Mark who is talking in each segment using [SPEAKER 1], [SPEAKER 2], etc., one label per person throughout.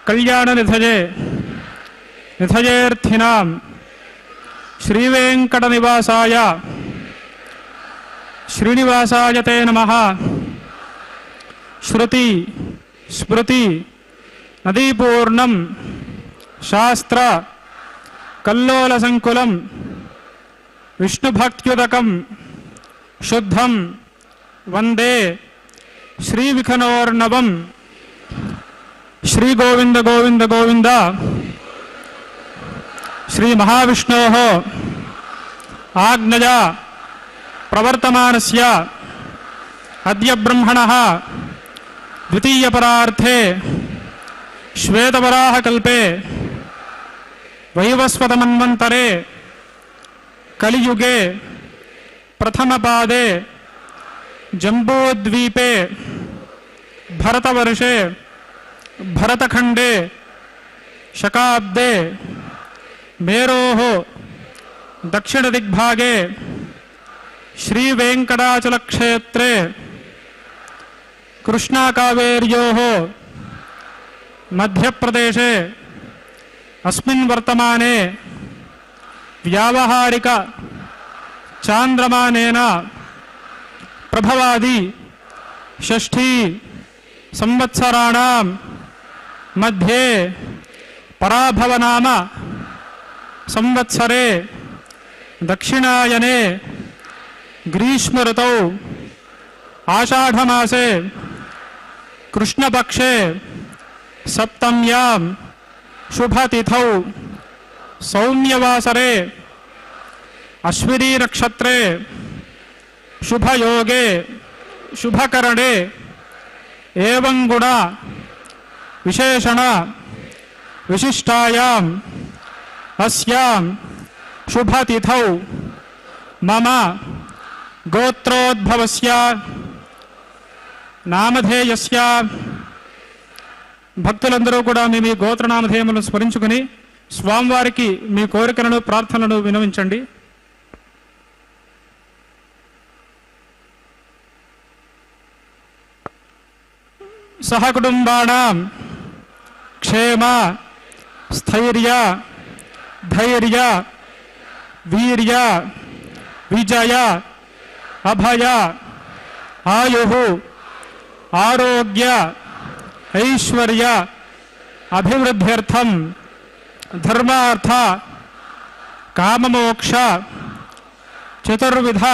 [SPEAKER 1] कल्याण निधये निधयेऽर्थिनां श्रीवेंकट निवासाय श्रीनिवासाय ते नमः। श्रुति स्मृति नदीपूर्णं शास्त्र कल्लोल संकुलं विष्णुभक्त्युदकं शुद्धं वंदे श्रीविखनोर्नवम्। श्री गोविंद गोविंद गोविंद। श्री महाविष्णोः आज्ञया प्रवर्तमानस्य अद्य ब्रह्मणः द्वितीयपरार्थे श्वेतवराहकल्पे वैवस्वतमन्वन्तरे कलियुगे प्रथमपादे जम्बूद्वीपे भरतवर्षे भरतखंडे शकाब्दे मेरोः दक्षिणदिग्भागे श्रीवेंकटाचलक्षेत्रे कृष्णाकावेर्योः मध्यप्रदेशे अस्मिन् वर्तमाने व्यावहारिक चांद्रमानेन प्रभवादि षष्ठी संवत्सराणां मध्ये पराभवनाम संवत्सरे दक्षिणायने ग्रीष्म ऋतौ आषाढ़मासे कृष्णपक्षे सप्तम्यां शुभतिथौ सौम्यवासरे अश्विनी नक्षत्रे शुभयोगे शुभकरणे एवं गुण विशेषण विशिष्टायाम् अस्यां शुभतिथौ मम गोत्रोद्भवस्य नामधेयस्य భక్తులందరూ కూడా మీ గోత్రనామధేయములను స్మరించుకుని స్వామివారికి మీ కోరికలను ప్రార్థనలను వినవించండి. सहकुटुम्बानां क्षेम स्थैर्य धैर्य वीर्य विजय अभय आयुः आरोग्य ऐश्वर्य अभिवृद्ध्यर्थं धर्मार्थ काममोक्ष चतुर्विध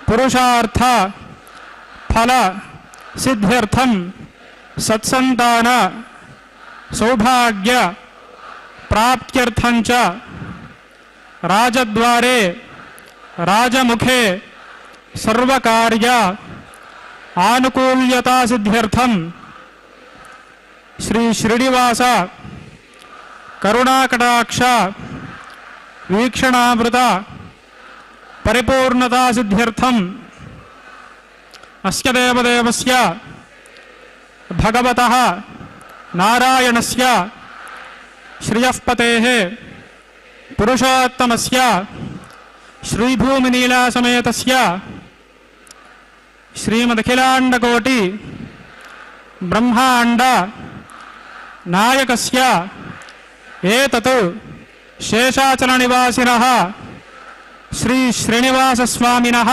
[SPEAKER 1] पुरुषार्थ फल सिद्ध्यर्थं सत्संतान सौभाग्य प्राप्त्यर्थं च राजद्वारे राजमुखे सर्वकार्य आनुकूल्यता सिद्ध्यर्थं श्री श्रीनिवास करुणाकटाक्ष वीक्षणामृत परिपूर्णता सिद्ध्यर्थं अस्य देवदेवस्य भगवतः नारायणस्य श्रियःपतेः पुरुषोत्तमस्य श्रीभूमिनीलासमेतस्य श्रीमदखिलाण्डकोटि ब्रह्माण्ड नायकस्य एतत् शेषाचलनिवासिनः श्री श्रीनिवासस्वामिनः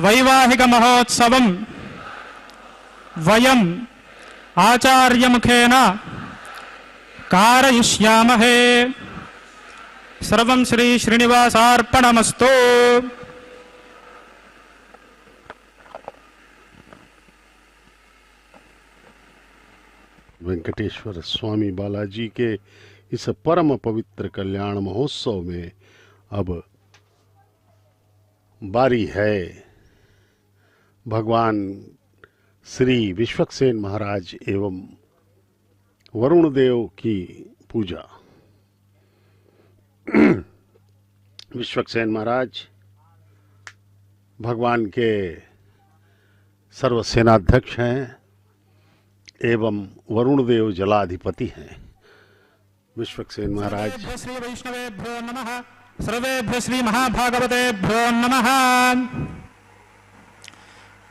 [SPEAKER 1] वैवाहिक महोत्सवं वयम् आचार्यमुखेन कारयिष्यामहे। सर्वं श्री श्रीनिवासार्पणमस्तु।
[SPEAKER 2] वेंकटेश्वर स्वामी बालाजी के इस परम पवित्र कल्याण महोत्सव में अब बारी है भगवान श्री विश्वक्सेन महाराज एवं वरुण देव की पूजा। विश्वक्सेन महाराज भगवान के सर्वसेनाध्यक्ष हैं एवं वरुण देव जलाधिपति हैं। विश्वक्सेन महाराज
[SPEAKER 1] श्री वैष्णवेभ्यो नमः, सर्वेभ्यो श्री महाभागवतेभ्यो नमः।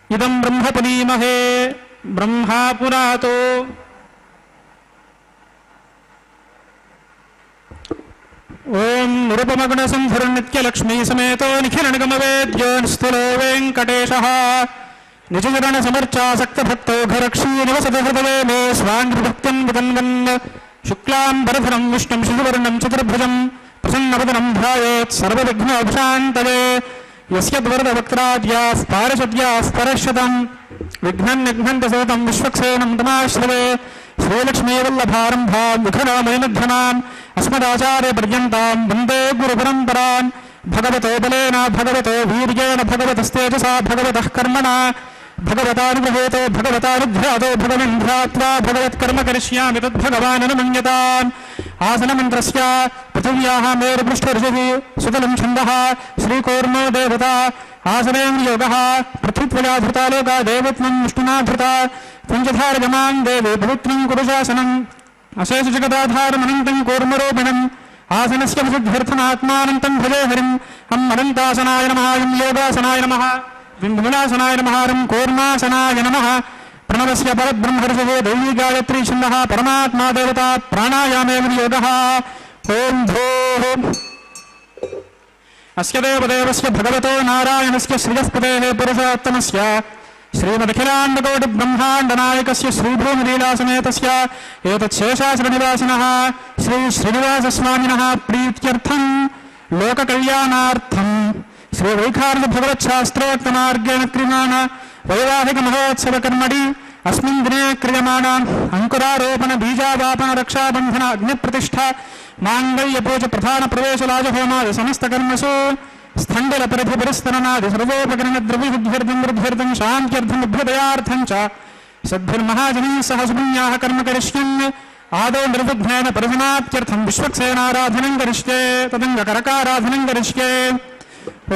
[SPEAKER 1] इदं ब्रह्म पुनीमहे ब्रह्मा पुरातो ओम निरुपमगुणसंधुर नित्यलक्ष्मी समेतो निखिलनिगमवेद्यो निस्तुलो वेङ्कटेशः निजचरण समर्चासक्त भक्तो घरक्षी निवसति हृदये मे स्वाङ्गभक्तिं वितन्वन् शुक्लाम्बरधरं विष्णुं शशिवर्णं चतुर्भुजं प्रसन्नवदनं ध्यायेत् सर्वविघ्नोपशान्तये। यस्य द्वरदवक्त्राद्याः पारषद्याः परश्यतं विघ्नं निघ्नन्ति सततं विश्वक्सेनं तमाश्रवे। श्रीलक्ष्मीवल्लभारम्भां विघ्नमयमध्यमाम् अस्मदाचार्यपर्यन्तां वन्दे गुरुपरम्पराम्। भगवतो बलेन भगवतो वीर्येण भगवतस्तेजसा भगवतः कर्मणा भगवतानुगृहीतो भगवतानुध्यातो भगवन् ध्यात्वा भगवत्कर्म करिष्यामि तद्भगवान् अनुमन्यताम्। आसनमन्त्रस्य पृथिव्याः मेरुपृष्ठऋषिः सुतलं छन्दः श्रीकूर्मो देवता आसनेन योगः पृथ्वीत्वया धृता लोका देवत्वं विष्णुना धृता पञ्चधारजमां देवी पवित्रं कुरुशासनम् अशेषजगदाधारमनन्तं कूर्मरूपिणम् आसनस्य विशुद्ध्यर्थमात्मानन्तं भजे हरिम्। हम् अनन्तासनाय नमः, यं योगासनाय नमः, विंध्यासनाय नमः, हरिं कूर्मासनाय नमः। प्रणवस्य परब्रह्मऋषिः दैवी गायत्री छन्दः परमात्मा देवता प्राणायामे विनियोगः। ॐ भूः अस्य देवदेवस्य भगवतो नारायणस्य श्रियःपतेः पुरुषोत्तमस्य श्रीमदखिलाण्डकोटि ब्रह्माण्डनायकस्य श्रीभूमिलीलासमेतस्य एतत् शेषाचलनिवासिनः श्री श्रीनिवासस्वामिनः प्रीत्यर्थं लोककल्याणार्थं श्रीवैखानस भगवच्छास्त्रोक्तमार्गेण क्रियमाण वैवाहिक महोत्सव कर्मणि अस्मिन् दिने क्रियमाणाम् अंकुरारोपण बीजावापन रक्षाबंधन अग्निप्रतिष्ठा मांगल्यपूज प्रधान प्रवेश लाजहोमादि समस्त कर्मसु स्थंडल परिभिस्तरनादि सर्वोपकरण द्रव्यशुद्ध्यर्थं वृद्ध्यर्थं शान्त्यर्थं उभ्युदयार्थं च सद्भिर्महाजनैः सह सुपुण्याः कर्म करिष्यन्। आदौ निर्विघ्नेन परिसमाप्त्यर्थं विश्वक्सेनाराधनं करिष्ये तदङ्गकरकाराधनं करिष्ये।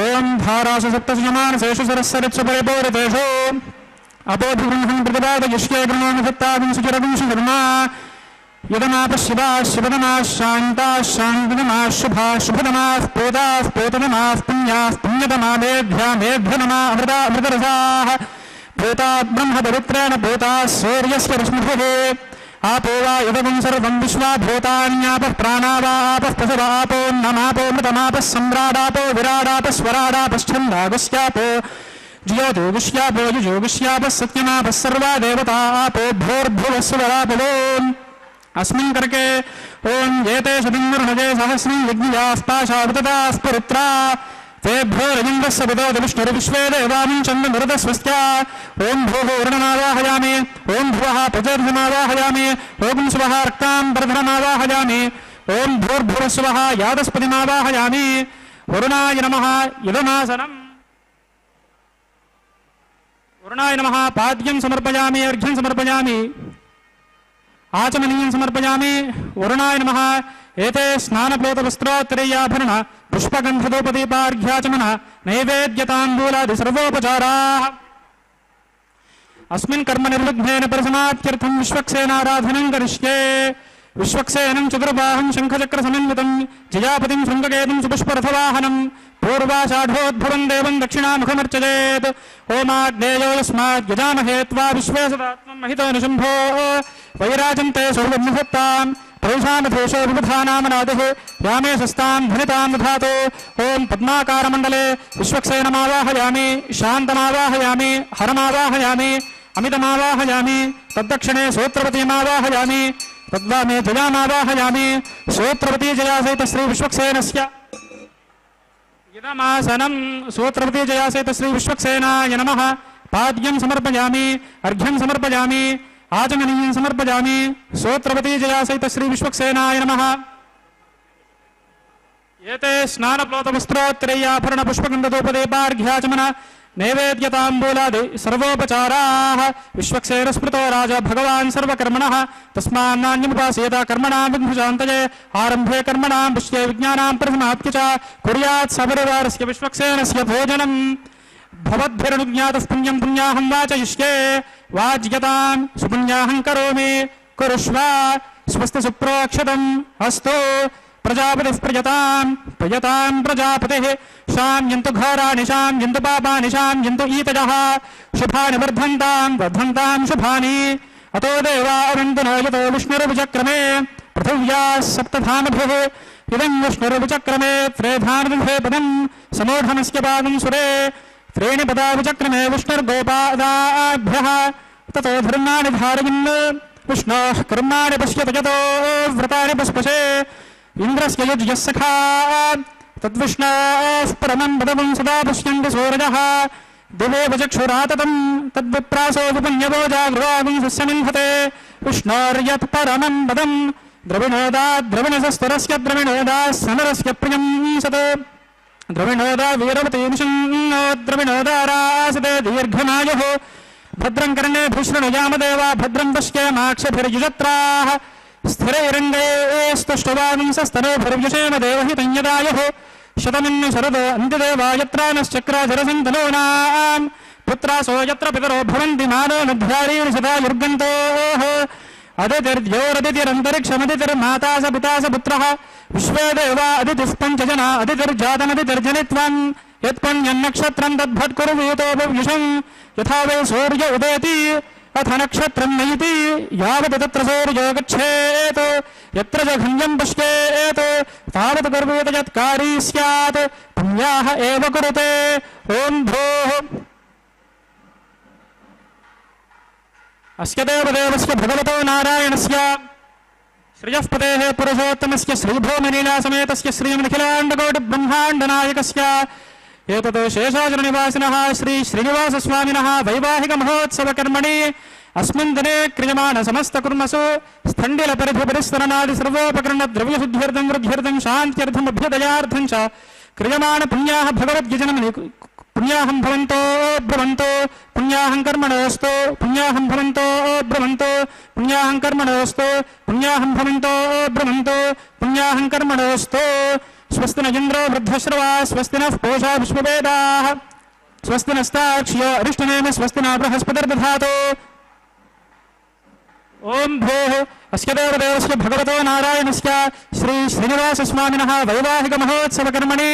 [SPEAKER 1] ओम धारासु सप्तशयमानसेषु सरस्सरित्सु परिपूरितेषु अपोधिगृह्णं प्रतिपादयिष्ये गृहानुसत्तागं सुचिरगं सुधर्मा यदमापः शिवाः शिवदमाः शान्ताः शान्तिदमाः शुभाः शुभदमाः पूताः पूतदमाः पुण्याः पुण्यदमा मेध्या मेध्यदमा अमृता अमृतरसाः भूता ब्रह्म पवित्रेण भूता सूर्यस्य रश्मिभिः आपो वा इदगुं सर्वं विश्वा भूतान्यापः प्राणावापः पशुवापोन्नमापो मृतमापः सम्राडापो विराडापः स्वराडापश्छन्दागुस्यापो ज्योतिगुष्यापो युजोगुष्यापः सत्यमापः सर्वा देवता आपो भूर्भुवः सुवरापवो अस्मिन् करके ओं एते शतिर्नजे सहस्रं यज्ञयाः पाशावृतताः पुरुत्रा तेभ्यो रजङ्गस्य विदोद विष्णुर्विश्वे देवामुञ्चन्द्रमृतस्वस्त्या ओं भूः वरुणमावाहयामि ओं भुवः प्रचोदनमावाहयामि ओं स्वः रक्तां वर्धनमावाहयामि ओं भूर्भुवः स्वः यादस्पतिमावाहयामि वरुणाय नमः इदमासनम् वरुणाय नमः पाद्यं समर्पयामि अर्घ्यं समर्पयामि आचमनीयं समर्पयामि वरुणाय नमः एते स्नानप्लोतवस्त्रोत्तरीयाभरण पुष्पगन्धधूपदीपार्घ्याचमन नैवेद्यताम्बूलादि सर्वोपचाराः अस्मिन् कर्म निर्विघ्नेन परिसमाप्त्यर्थं विश्वक्सेनाराधनं करिष्ये विश्वक्सेनं चतुर्बाहं शङ्खचक्रसमन्वितं जयापतिं शृङ्गकेतुं सुपुष्परथवाहनं पूर्वाषाढोद्भवं देवं दक्षिणामुखमर्चयेत् ओमाग्नेयो यस्माद् यजामहे त्वा विश्वे सदात्मं महितो निशम्भो वैराजन्ते सौर्यमुहत्तां पौषानधेशो विबुधानामनादिः यामे शस्तां धनितां दधातु ओं पद्माकारमण्डले विश्वक्सेनमावाहयामि शान्तमावाहयामि हरमावाहयामि अमितमावाहयामि तद्दक्षिणे सूत्रवतीमावाहयामि तद्वामे जयामावाहयामि सूत्रवती जयासहित श्री विश्वक्सेनस्य इदमासनं सूत्रवती जयासहित श्री विश्वक्सेनाय नमः पाद्यं समर्पयामि अर्घ्यं समर्पयामि आचमनीयं समर्पयामि सूत्रवती जयासहित श्री विश्वक्सेनाय नमः एते स्नानप्लोतवस्त्रोत्तरीयाभरण पुष्पगन्धधूपदीपार्घ्याचमन नैवेद्यताम्बूलादि सर्वोपचाराः विश्वक्सेनस्मृतो राजा भगवान् सर्वकर्मणः तस्मान्नान्यमुपासेत कर्मणां विघ्नशान्तये आरम्भे कर्मणां पुष्ये विज्ञानां परिसमाप्य च कुर्यात् सपरिवारस्य विश्वक्सेनस्य भोजनं भवद्भिरनुज्ञातः पुण्यं पुण्याहं वाचयिष्ये वाज्यतां सुपुण्याहं करोमि कुरुष्व स्वस्ति सुप्रोक्षतम् अस्तु प्रजापतिः प्रजतां प्रजापतिः शाम्यन्तु घोराणि शाम्यन्तु पापानि शाम्यन्तु ईतजः शुभानि वर्धन्तां शुभानि अतो देवा अनन्तु न यतो विष्णुर्विचक्रमे पृथिव्याः सप्तधामभिः इदं विष्णुर्विचक्रमे त्रेधानविधे पदं समूढमस्य पादं सुरे त्रीणि पदा विचक्रमे विष्णुर्गोपादाभ्यः ततो धर्माणि धारयन् विष्णोः कर्माणि पश्यत यतो व्रतानि पस्पशे इन्द्रस्य युज्यः सखा तद्विष्णोः परमं पदं सदा पश्यन्ति सूरजः दिवेव चक्षुराततं तद्विप्रासो विपुण्यवो जागृवागुं सस्यमिन्धते विष्णोर्यत् परमं पदं द्रविणोदाद्रविणसस्तरस्य द्रविणोदाः समरस्य प्रियं सत् द्रविणोदा वीरवतींशन्नो द्रविणोदारासते दीर्घमायुः भद्रं कर्णे भूषृणुयामदेवा भद्रं पश्येमाक्षभिर्युजत्राः स्थिरैरङ्गैस्तुष्टवांसस्तनोभिर्युषेम देवहितं यदायुः शतमिन्नु शरदो अन्त्यदेवायत्रानश्चक्राधरसन्तनूनां पुत्रासो यत्र पितरो भवन्ति मानो नध्वारीर् शतायुर्गन्तोः अदितिर्द्योरदितिरन्तरिक्षमदितिर्माता स पिता स पुत्रः विश्वे देवा अदितिः पञ्चजना अदितिर्जातमदितिर्जनित्वं यत्पुण्यन्नक्षत्रं तद्भट्कुर्वीतोपव्युषं यथा वै सूर्य उदेति अथ नक्षत्रं नयति यावत् तत्र सूर्यो गच्छेत् यत्र च खण्डं पश्येत् तावत् कुर्वीत यत्कारी स्यात् पुण्याः एव कुरुते ॐ भोः अस्य देवदेवस्य भगवतो नारायणस्य श्रियः पतेः पुरुषोत्तमस्य श्रीभूमिलीलासमेतस्य श्रीमनिखिलाण्डकोटिब्रह्माण्डनायकस्य एतत् शेषाचलनिवासिनः श्री श्रीनिवासस्वामिनः वैवाहिकमहोत्सवकर्मणि अस्मिन् दिने क्रियमाण समस्तकुर्मसु स्थण्डिलपरिधिपरिस्तरणादि सर्वोपकरणद्रव्यशुद्ध्यर्थं वृद्ध्यर्थं शान्त्यर्थमभ्युदयार्थं च क्रियमाण पुण्याः भगवद्यजनमनि पुण्याहं भवन्तो ब्रवन्तो पुण्याहं कर्मणोऽस्तु पुण्याहं भवन्तो ब्रवन्तो पुण्याहं कर्मणोऽस्तु पुण्याहं भवन्तो ब्रवन्तो पुण्याहं कर्मणोऽस्तु स्वस्ति न इन्द्रो वृद्धश्रवा स्वस्ति नः पूषा विश्ववेदाः स्वस्ति नस्ताक्ष्यो अरिष्टनेम स्वस्ति न बृहस्पतिर्दधातु ओं भूः अस्य देवदेवस्य भगवतो नारायणस्य श्री श्रीनिवासस्वामिनः वैवाहिकमहोत्सवकर्मणि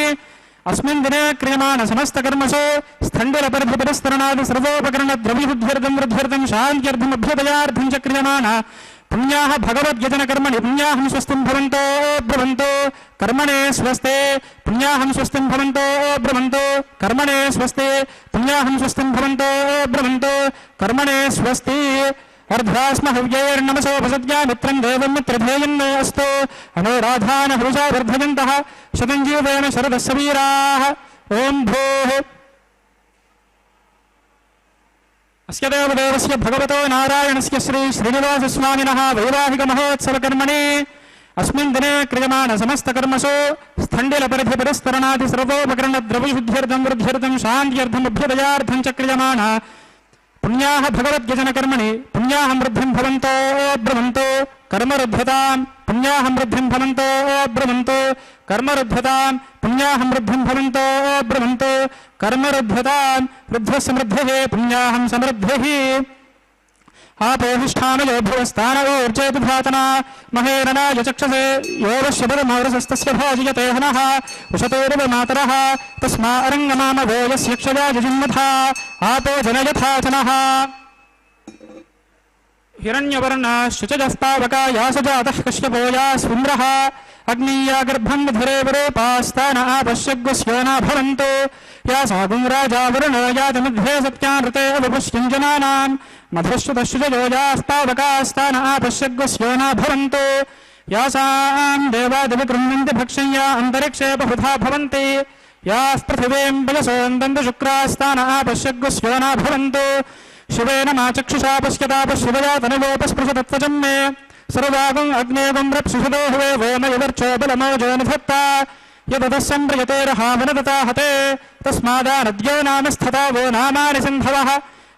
[SPEAKER 1] अस्मिन् दिने क्रियमाण समस्तकर्मसु स्थण्डिलपरिधिपरिस्तरणादि सर्वोपकरणद्रव्यबुद्ध्यर्थं वृद्ध्यर्थं शान्त्यर्थम् अभ्युदयार्थं च क्रियमाण पुण्याः भगवद्यजनकर्मणि पुण्याहं स्वस्तिं भवन्तो ब्रवन्तो कर्मणे स्वस्ते पुण्याहं स्वस्तिं भवन्तो ब्रवन्तो कर्मणे स्वस्ते पुण्याहं स्वस्तिं भवन्तो ब्रवन्तो कर्मणे स्वस्ति अर्ध्वास्म हव्यैर्नमसोपसद्या मित्रं देवं मित्रधेयन्नो अस्तु अनोराधान हरुषा वर्धयन्तः शतञ्जीवेन शरदस्य वीराः ॐ भूः अस्य देवदेवस्य भगवतो नारायणस्य श्री श्रीनिवासस्वामिनः वैवाहिकमहोत्सवकर्मणि अस्मिन् दिने क्रियमाण समस्तकर्मसु स्थण्डिलपरिधिपरिस्तरणादि सर्वोपकरणद्रव्यशुद्ध्यर्थं वृद्ध्यर्थं शान्त्यर्थम् अभ्युदयार्थं च क्रियमाण पुण्याः भगवद्यजनकर्मणि पुण्याहं वृद्धिं भवन्तो ब्रवन्तो कर्मरुद्धतां पुण्याहं वृद्धिं भवन्तो ब्रवन्तो कर्मरुद्धतां पुण्याहं वृद्धिं भवन्तो ब्रवन्तो कर्मरुद्धतां वृद्धसमृद्धये पुण्याहं समृद्धिः आपोहिष्ठानयो भुवस्तान ऊर्जेतुधातना महेरणाय चक्षसे यो वश्यपदमौरसस्तस्य भाजयते हनः उशतोरिव मातरः तस्मा अरङ्गमामवो यस्य क्षया यजिन्मथा आपो जनयथाचनः हिरण्यवर्णाश्चजस्तावकायासजातः कश्यपो यास्विन्द्रः अग्नीया गर्भं धरे वरोपास्तान आपश्यग्वस्योना भवन्तो यासागुं राजा वरुणो यातमध्ये सत्यानृते अवपुष्यञ्जनानाम् मधुश्रुतश्रुतयो यास्तावकास्तान आपश्यग्वस्योना भवन्तो यासाम् देवादिविकृण्वन्ति भक्षय्या अन्तरिक्षे बहुधा भवन्ति याः पृथिवीं वयसोऽन्दन्तु शुक्रास्तान आपश्यग्वस्योना भवन्तो शिवेन मा चक्षुषा पश्यतापश्शिवया तनुवोपस्पृशतत्वचं मे सर्वागुम् अग्नेगुम् रप्सुषदो हुवे वोमयुवर्चो बलमोजो निधत्ता यदतः सम्प्रियतेर्हावनदता हते तस्मादानद्यो नाम स्थता वो नामानि सिन्धवः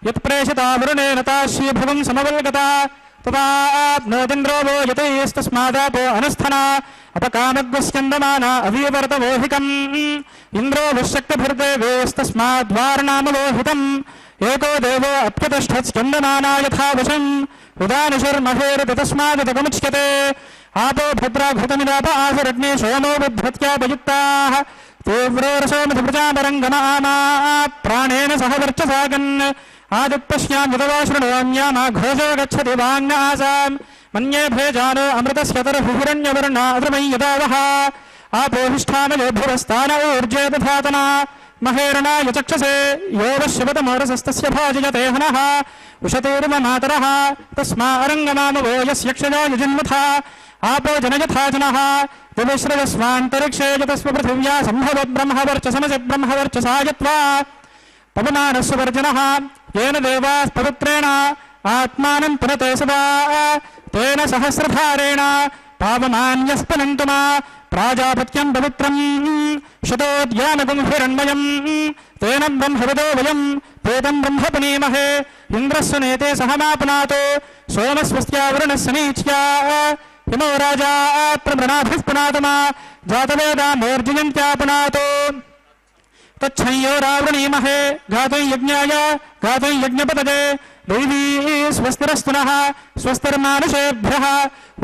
[SPEAKER 1] यत्प्रेषिता वरुणेन ताश्रीभुवम् समवल्गता तदाप्नोदिन्द्रो वो यतैस्तस्मादापो अनस्थना अपकामग्वस्यन्दमाना अवीवर्तवोहिकम् इन्द्रो विशक्तभिर्देवेस्तस्माद्वारणामलोहितम् एको देवो अप्यतिष्ठत्स्कन्दमाना यथा वशम् उदानिशुर्महेरति तस्मादतमुच्यते आपो भद्रा घृतमिदाप आसरग्ने सोमो बिभ्रत्यापयुक्ताः तीव्रोरसो मधुप्रजामरङ्गमामा प्राणेन सह वर्चसागन् आदित्यश्याम् यतवा शृणोम्यामा घोषो गच्छति वाङ्न आसाम् मन्ये भेजानो अमृतस्य तरहुहिरण्यवर्णा अद्रमयि यदावः आपोहिष्ठानयो भुवस्तान ऊर्जे दधातना महेरणाय चक्षसे यो वश्यपदमौरसस्तस्य भाजयते हनः उशतोरिव मातरः तस्मा अरङ्गमामवो यस्य क्षया यजिन्मथा आपो जनयथाचनः दिविश्रयस्वान्तरिक्षे यतस्व पृथिव्या सम्भवद्ब्रह्मवर्चसमसि ब्रह्मवर्चसायत्वा पवनानस्ववर्जनः येन देवाः पवित्रेण आत्मानं पुनते सदा तेन सहस्रधारेण पावमान्यस्पनन्तु मा प्राजापत्यं पवित्रम् शतोद्यानगुं हिरण्मयम् तेन ब्रह्मविदो वयम् पेदं ब्रह्म पुनीमहे इन्द्रस्य नेते सहमापनातो सोमस्वस्त्या वरुणस्य नीच्या हिमो राजा प्रमृणाभिः पुनातमा जातवेदा मोर्जयन्त्यापुनातो तच्छंयोरावृणीमहे घातं यज्ञाय घातं यज्ञपतये दैवी स्वस्तिरस्तु नः स्वस्तिर्मानुषेभ्यः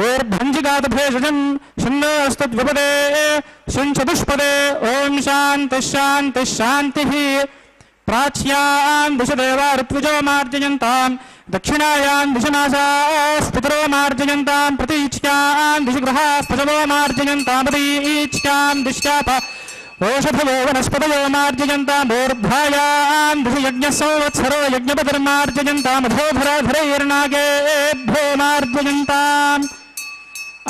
[SPEAKER 1] ऊर्ध्वञ्जिगातभेषजम् शन्नोऽस्तुद्विपदे शञ्चतुष्पदे ॐ शान्तिः शान्तिः शान्तिः प्राच्याम् दिशदेवा ऋत्विजो मार्जयन्ताम् दक्षिणायाम् दिशनासाः पितरो मार्जयन्ताम् प्रतीच्याम् दिशि गृहाः पशवो मार्जयन्ताम् प्रतीच्याम् दिश्चाप ओषधयो वनस्पतयो मार्जयन्ताम् ऊर्ध्वायाम् दिशि यज्ञः संवत्सरो यज्ञपतिर्मार्जयन्ताम् अधोधराधरैर्नागेभ्यो मार्जयन्ताम्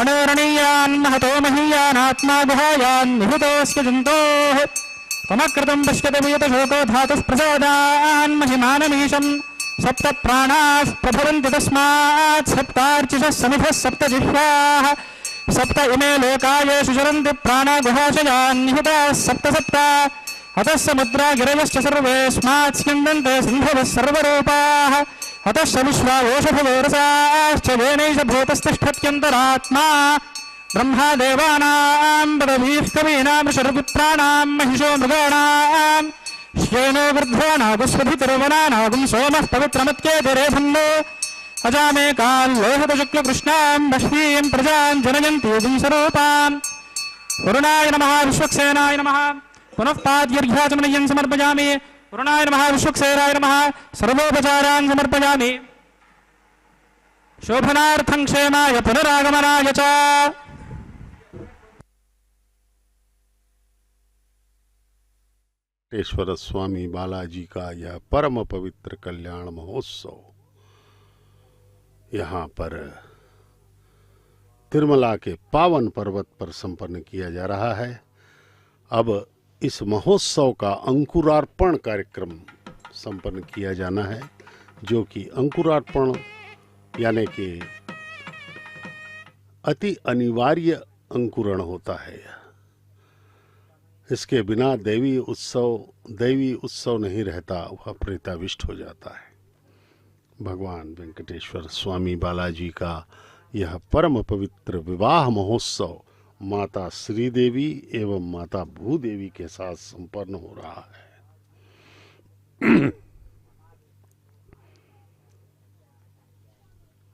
[SPEAKER 1] अनोरणीयान् महतो महीयानात्मा गुहायान् निहितोऽस्य जन्तोः तमकृतम् पश्यति वियतशोको धातुः प्रसादान् महिमानमीशम् सप्त प्राणाः प्रभवन्ति तस्मात् सप्तार्चिषः समिधः सप्त जिह्वाः सप्त इमे लोकायेषु चरन्ति प्राणा गुहाशयान् निहिताः सप्त सप्त अतः समुद्रा गिरयश्च सर्वेऽस्मात् स्यन्दन्ते सिन्धवः सर्वरूपाः अतश्च विश्वा ओषधयोरसाश्च येनैष भूतस्तिष्ठत्यन्तरात्मा ब्रह्मा देवानाम् पदवीः कवीनाम् ऋषिपुत्राणाम् महिषो मृगाणाम् श्येनो वृद्ध्वानागुस्वधितिर्वनानागुम् सोमः पवित्रमत्येतिरेधन्नो अजामेकान् लोहितशुक्लकृष्णाम् बह्वीम् प्रजाम् जनयन्तीगुम् स्वरूपाम् वरुणाय नमः विश्वक्सेनाय नमः पुनः पाद्यर्घ्याचमनयन् समर्पयामि। वरुणाय नमः विश्वक्सेनाय नमः सर्वोपचारान् समर्पयामि। शोभनार्थं क्षेमाय पुनरागमनाय च।
[SPEAKER 2] वेंकटेश्वर स्वामी बालाजी का यह परम पवित्र कल्याण महोत्सव यहाँ पर तिरुमला के पावन पर्वत पर संपन्न किया जा रहा है। अब इस महोत्सव का अंकुरार्पण कार्यक्रम संपन्न किया जाना है, जो कि अंकुरार्पण यानी कि अति अनिवार्य अंकुरण होता है। इसके बिना दैवी उत्सव नहीं रहता, वह प्रेताविष्ट हो जाता है। भगवान वेंकटेश्वर स्वामी बालाजी का यह परम पवित्र विवाह महोत्सव माता श्रीदेवी एवं माता भूदेवी के साथ संपन्न हो रहा है।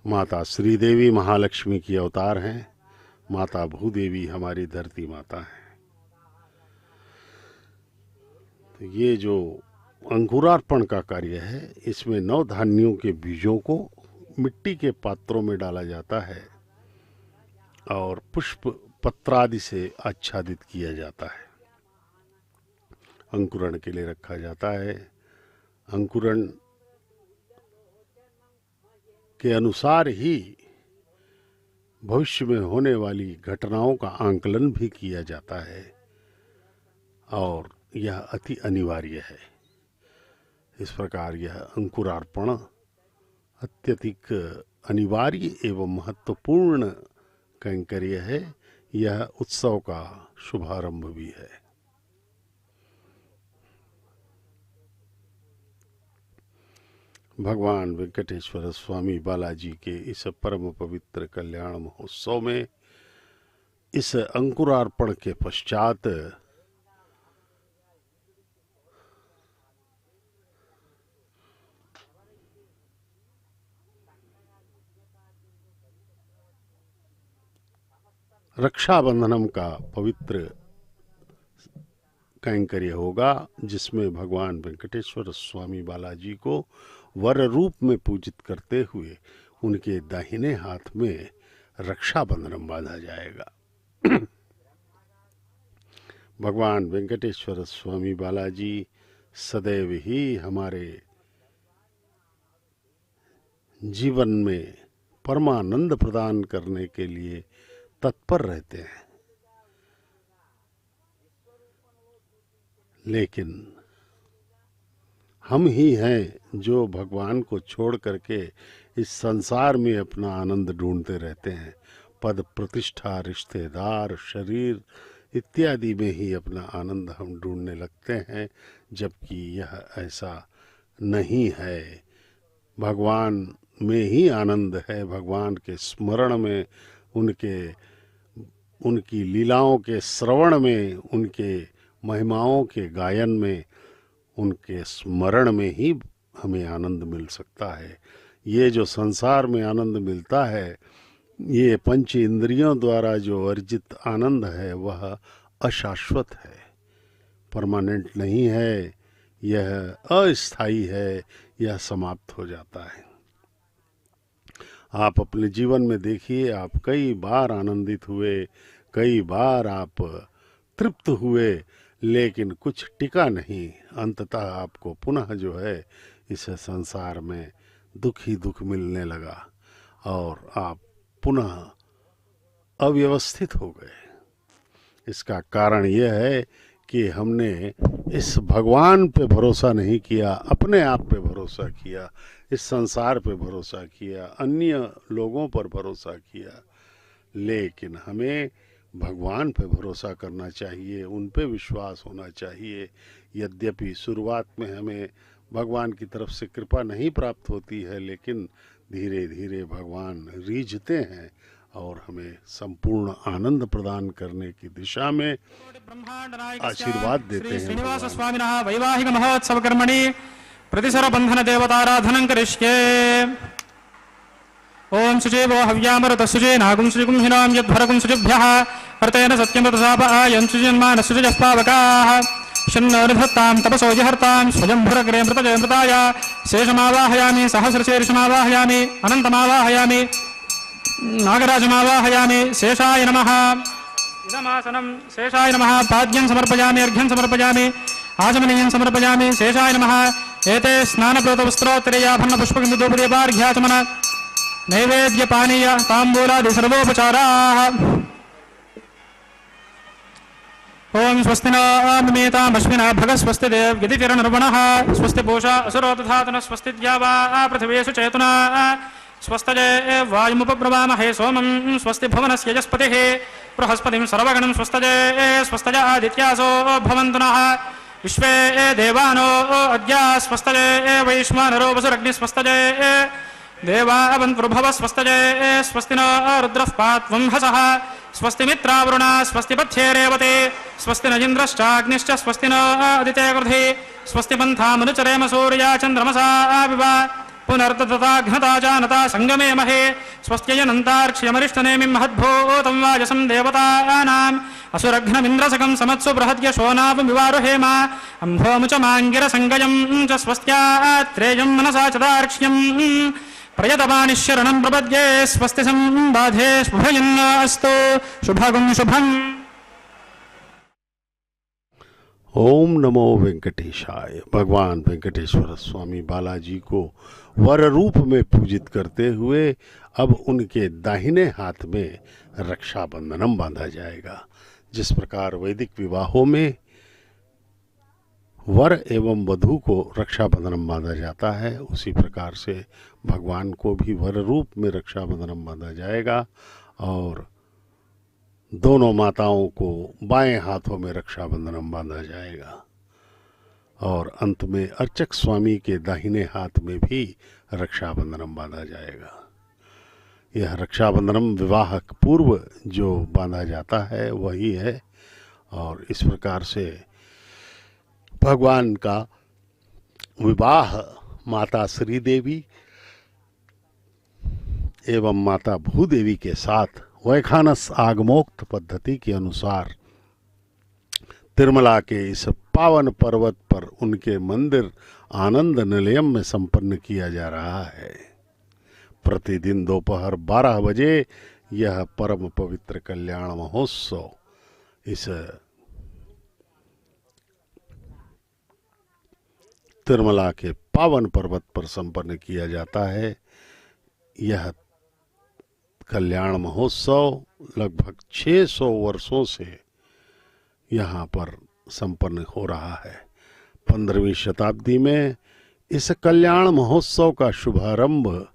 [SPEAKER 2] माता श्रीदेवी महालक्ष्मी की अवतार हैं, माता भूदेवी हमारी धरती माता है। तो ये जो अंकुरार्पण का कार्य है, इसमें 9 धान्यों के बीजों को मिट्टी के पात्रों में डाला जाता है और पुष्प पत्रादि से आच्छादित किया जाता है। अंकुरण के लिए रखा जाता है। अंकुरण के अनुसार ही भविष्य में होने वाली घटनाओं का आंकलन भी किया जाता है और यह अति अनिवार्य है। इस प्रकार यह अंकुरार्पण अत्यधिक अनिवार्य एवं महत्वपूर्ण कैंकर्य है। यह उत्सव का शुभारंभ भी है। भगवान वेंकटेश्वर स्वामी बालाजी के इस परम पवित्र कल्याण महोत्सव में इस अंकुरार्पण के पश्चात रक्षाबंधनम का पवित्र कैंकर्य होगा, जिसमें भगवान वेंकटेश्वर स्वामी बालाजी को वर रूप में पूजित करते हुए उनके दाहिने हाथ में रक्षाबंधनम बांधा जाएगा। भगवान वेंकटेश्वर स्वामी बालाजी सदैव ही हमारे जीवन में परमानंद प्रदान करने के लिए तत्पर रहते हैं, लेकिन हम ही हैं जो भगवान को छोड़ करके इस संसार में अपना आनंद ढूंढते रहते हैं। पद प्रतिष्ठा, रिश्तेदार, शरीर इत्यादि में ही अपना आनंद हम ढूंढने लगते हैं, जबकि यह ऐसा नहीं है। भगवान में ही आनंद है। भगवान के स्मरण में, उनकी लीलाओं के श्रवण में, उनके महिमाओं के गायन में, उनके स्मरण में ही हमें आनंद मिल सकता है। ये जो संसार में आनंद मिलता है, ये पंच इंद्रियों द्वारा जो अर्जित आनंद है, वह अशाश्वत है, परमानेंट नहीं है, यह अस्थायी है, यह समाप्त हो जाता है। आप अपने जीवन में देखिए, आप कई बार आनंदित हुए, कई बार आप तृप्त हुए, लेकिन कुछ टिका नहीं। अंततः आपको पुनः जो है इस संसार में दुख ही दुख मिलने लगा और आप पुनः अव्यवस्थित हो गए। इसका कारण यह है कि हमने इस भगवान पे भरोसा नहीं किया, अपने आप पे भरोसा किया, इस संसार पे भरोसा किया, अन्य लोगों पर भरोसा किया। लेकिन हमें भगवान पे भरोसा करना चाहिए, उन पे विश्वास होना चाहिए। यद्यपि शुरुआत में हमें भगवान की तरफ से कृपा नहीं प्राप्त होती है, लेकिन धीरे धीरे भगवान रीझते हैं और हमें संपूर्ण आनंद प्रदान करने की दिशा में आशीर्वाद देते हैं।
[SPEAKER 1] श्रीनिवास स्वामिनः वैवाहिक महोत्सव कर्मणि प्रतिसर बंधन देवताराधनं करिष्ये। ओम शुचेवो हव्यामृत शुचे नागुं शुचिगुं हिनां यद्भरगुं शुचिभ्यः अर्तेन सत्यमृतसाप आयं शुचिन्मानः शुचिजः पावकाः शन्नोर्धत्तां तपसो जहर्तां स्वयंभुरग्रे मृतजय मृताय शेषमावाहयामि सहस्रशीर्षमावाहयामि अनन्तमावाहयामि नागराजमावाहयामि शेषाय नमः इदमासनं शेषाय नमः पाद्यं समर्पयामि अर्घ्यं समर्पयामि आचमनीयं समर्पयामि शेषाय नमः एते स्नानप्रोतवस्त्रोत्तरीयाभरणपुष्पगन्धधूपदीपार्घ्याचमन नैवेद्यपानीय ताम्बूलादि सर्वोपचाराः ओं स्वस्ति नमीतामश्विना भग स्वस्ति देव यदितिरनर्वणः स्वस्ति पूषा असुरो तथातनः स्वस्ति द्यावा पृथिवीषु चेतना स्वस्तजे वायुमुपब्रवामहे सोमं स्वस्ति भुवनस्य यजस्पतिः बृहस्पतिं सर्वगणं स्वस्तजे स्वस्तजा आदित्यासो भवन्तु नः विश्वे देवानो अद्य स्वस्तजे वैश्वानरो वसुरग्निः स्वस्तजे देवावन्पुर्भव स्वस्तजे स्वस्ति नो रुद्रः पात्वं हसः स्वस्ति मित्रावरुणा स्वस्ति पथ्ये रेवते स्वस्ति न इन्द्रश्चाग्निश्च स्वस्ति नो आदिते कृधि स्वस्ति पन्थामनुचरेम सूर्या चन्द्रमसा विवा पुनर्दता घ्नता जानता संगमे महे स्वस्त्ययनन्तार्क्ष्यमरिष्टनेमिं महद्भूतं वाजसं देवतानाम् असुरघ्नमिन्द्रसकं समत्सु बृहद्यशोनापमिवारुहेम अम्भोमुचमाङ्गिरसङ्गयं च स्वस्त्यात्रेयं मनसा चदार्क्ष्यम् प्रयतपानिशरणं प्रपद्ये स्वस्ति सम्बाधे शुभयन्नास्तु शुभगुं शुभम्।
[SPEAKER 2] ओम नमो वेंकटेशाय। भगवान वेंकटेश्वर स्वामी बालाजी को वर रूप में पूजित करते हुए अब उनके दाहिने हाथ में रक्षाबंधनम बांधा जाएगा। जिस प्रकार वैदिक विवाहों में वर एवं वधू को रक्षाबंधनम बांधा जाता है, उसी प्रकार से भगवान को भी वर रूप में रक्षाबंधनम बांधा जाएगा और दोनों माताओं को बाएं हाथों में रक्षाबंधनम बांधा जाएगा और अंत में अर्चक स्वामी के दाहिने हाथ में भी रक्षाबंधनम बांधा जाएगा। यह रक्षाबंधनम विवाह पूर्व जो बांधा जाता है वही है और इस प्रकार से भगवान का विवाह माता श्री देवी एवं माता भूदेवी के साथ वैखानस आगमोक्त पद्धति के अनुसार तिरुमला के इस पावन पर्वत पर उनके मंदिर आनंद निलयम में संपन्न किया जा रहा है। प्रतिदिन दोपहर 12 बजे यह परम पवित्र कल्याण महोत्सव इस तिरुमला के पावन पर्वत पर संपन्न किया जाता है। यह कल्याण महोत्सव लगभग 600 वर्षों से यहाँ पर संपन्न हो रहा है। 15वीं शताब्दी में इस कल्याण महोत्सव का शुभारंभ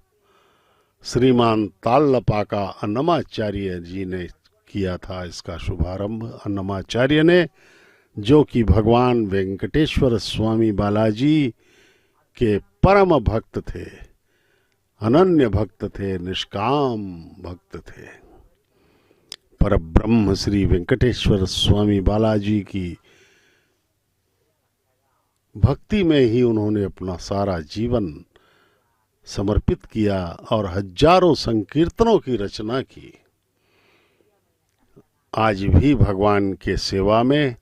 [SPEAKER 2] श्रीमान ताल्लपाका अन्नमाचार्य जी ने किया था। इसका शुभारंभ अन्नमाचार्य ने, जो कि भगवान वेंकटेश्वर स्वामी बालाजी के परम भक्त थे, अनन्य भक्त थे, निष्काम भक्त थे। परब्रह्म श्री वेंकटेश्वर स्वामी बालाजी की भक्ति में ही उन्होंने अपना सारा जीवन समर्पित किया और हजारों संकीर्तनों की रचना की। आज भी भगवान के सेवा में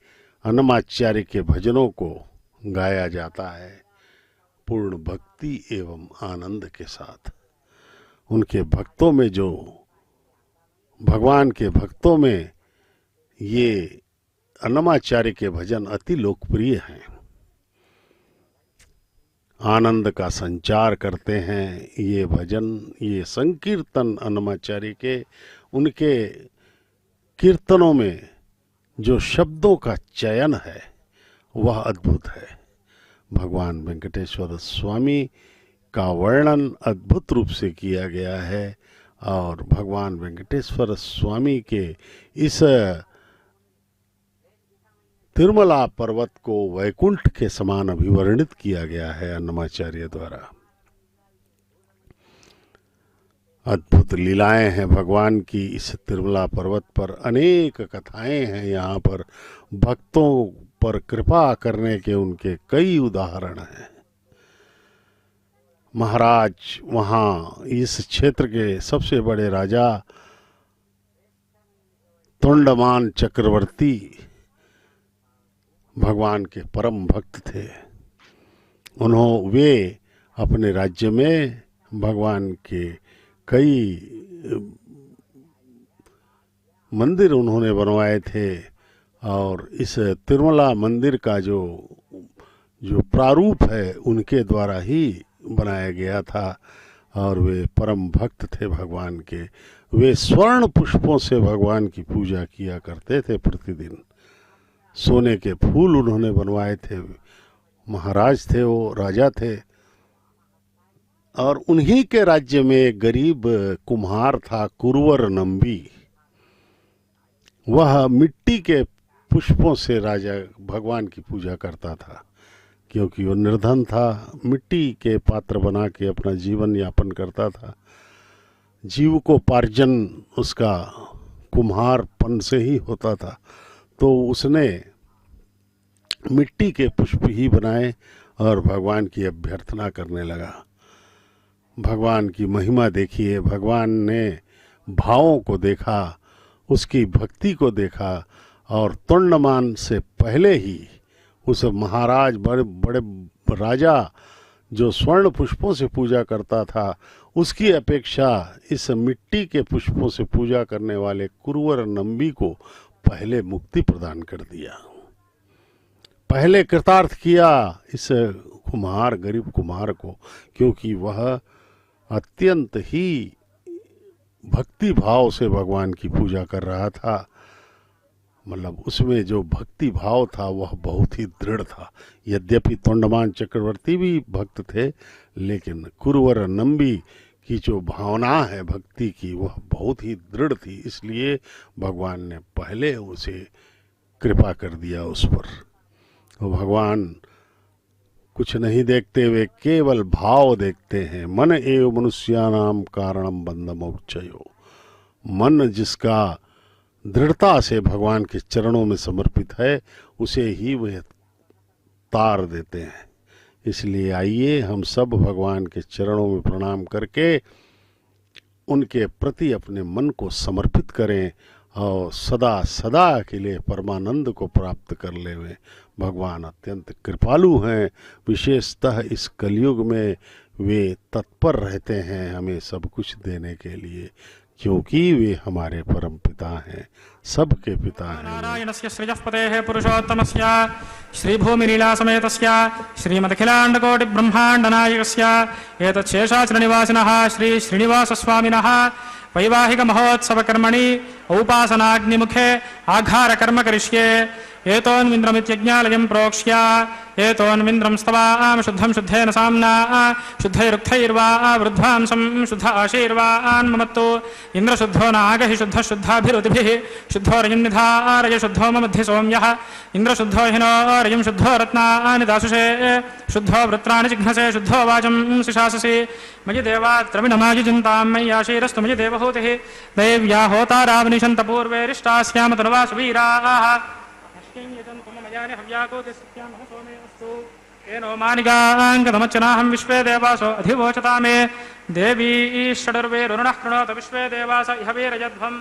[SPEAKER 2] अन्नमाचार्य के भजनों को गाया जाता है पूर्ण भक्ति एवं आनंद के साथ। उनके भक्तों में जो भगवान के भक्तों में ये अन्नमाचार्य के भजन अति लोकप्रिय हैं, आनंद का संचार करते हैं ये भजन, ये संकीर्तन अन्नमाचार्य के। उनके कीर्तनों में जो शब्दों का चयन है वह अद्भुत है। भगवान वेंकटेश्वर स्वामी का वर्णन अद्भुत रूप से किया गया है और भगवान वेंकटेश्वर स्वामी के इस तिरुमला पर्वत को वैकुंठ के समान अभिवर्णित किया गया है अन्नमाचार्य द्वारा। अद्भुत लीलाएं हैं भगवान की इस तिरुमला पर्वत पर, अनेक कथाएं हैं यहाँ पर। भक्तों पर कृपा करने के उनके कई उदाहरण हैं। महाराज वहाँ इस क्षेत्र के सबसे बड़े राजा तोंडमान चक्रवर्ती भगवान के परम भक्त थे। वे अपने राज्य में भगवान के कई मंदिर उन्होंने बनवाए थे और इस तिरुमला मंदिर का जो प्रारूप है उनके द्वारा ही बनाया गया था। और वे परम भक्त थे भगवान के। वे स्वर्ण पुष्पों से भगवान की पूजा किया करते थे प्रतिदिन। सोने के फूल उन्होंने बनवाए थे। महाराज थे, वो राजा थे। और उन्हीं के राज्य में एक गरीब कुम्हार था, कुरवर नंबी। वह मिट्टी के पुष्पों से राजा भगवान की पूजा करता था, क्योंकि वो निर्धन था। मिट्टी के पात्र बना के अपना जीवन यापन करता था। जीविकोपार्जन उसका कुम्हारपन से ही होता था। तो उसने मिट्टी के पुष्प ही बनाए और भगवान की अभ्यर्थना करने लगा। भगवान की महिमा देखिए। भगवान ने भावों को देखा, उसकी भक्ति को देखा और तोंडमान से पहले ही उस महाराज बड़े राजा जो स्वर्ण पुष्पों से पूजा करता था, उसकी अपेक्षा इस मिट्टी के पुष्पों से पूजा करने वाले कुरवर नंबी को पहले मुक्ति प्रदान कर दिया। पहले कृतार्थ किया इस गरीब कुम्हार को, क्योंकि वह अत्यंत ही भक्ति भाव से भगवान की पूजा कर रहा था। मतलब उसमें जो भक्ति भाव था वह बहुत ही दृढ़ था। यद्यपि तोंडमान चक्रवर्ती भी भक्त थे, लेकिन कुरवर नंबी की जो भावना है भक्ति की वह बहुत ही दृढ़ थी। इसलिए भगवान ने पहले उसे कृपा कर दिया उस पर। तो भगवान कुछ नहीं देखते, वे केवल भाव देखते हैं। मन एव मनुष्यानाम कारणम बंधमोक्षयो। मन जिसका दृढ़ता से भगवान के चरणों में समर्पित है, उसे ही वह तार देते हैं। इसलिए आइए हम सब भगवान के चरणों में प्रणाम करके उनके प्रति अपने मन को समर्पित करें और सदा सदा के लिए परमानंद को प्राप्त कर लें। भगवान अत्यंत कृपालु हैं। विशेषतः इस कलयुग में वे तत्पर रहते हैं हमें सब कुछ देने के लिए, क्योंकि वे हमारे परम पिता हैं, सबके पिता हैं।
[SPEAKER 1] नारायणस्य सृजःपतेः पुरुषोत्तमस्य श्रीभूमिलीला समेतस्य श्रीमदखिलाण्डकोटि ब्रह्माण्डनायकस्य एतच्छेषाचलनिवासिनः श्री श्रीनिवासस्वामिनः वैवाहिक महोत्सव कर्मणि औपासनाग्निमुखे आघारकर्म करिष्ये। एतोन्विन्द्रमित्यज्ञालयं प्रोक्ष्य एतोन्विन्द्रं स्तवाम शुद्धं शुद्धेन साम्ना शुद्धैरुक्थैर्वा वृद्ध्वांसं शुद्ध आशीर्वान् ममत्तु इन्द्रशुद्धो नागहि शुद्धः शुद्धाभिरुतिभिः शुद्धो रजन्निधारय शुद्धो ममध्ये सौम्यः इन्द्रशुद्धो हिनो रजं शुद्धो रत्नानि दासुषे शुद्धो वृत्राणि जिघ्नसे शुद्धो वाचं शिशाससि मयि देवात्रविणमायि चिन्तां मयि आशीरस्तु मयि देवहूतिः दैव्या होतारावनिशन्त पूर्वेरिष्टास्याम तनुवासु वीराः मानिकाङ्गतमच्चनाहं विश्वे देवासो अधिवोचता मे देवी षडर्वेरुणः कृणोत विश्वे देवास इह वीरजध्वम्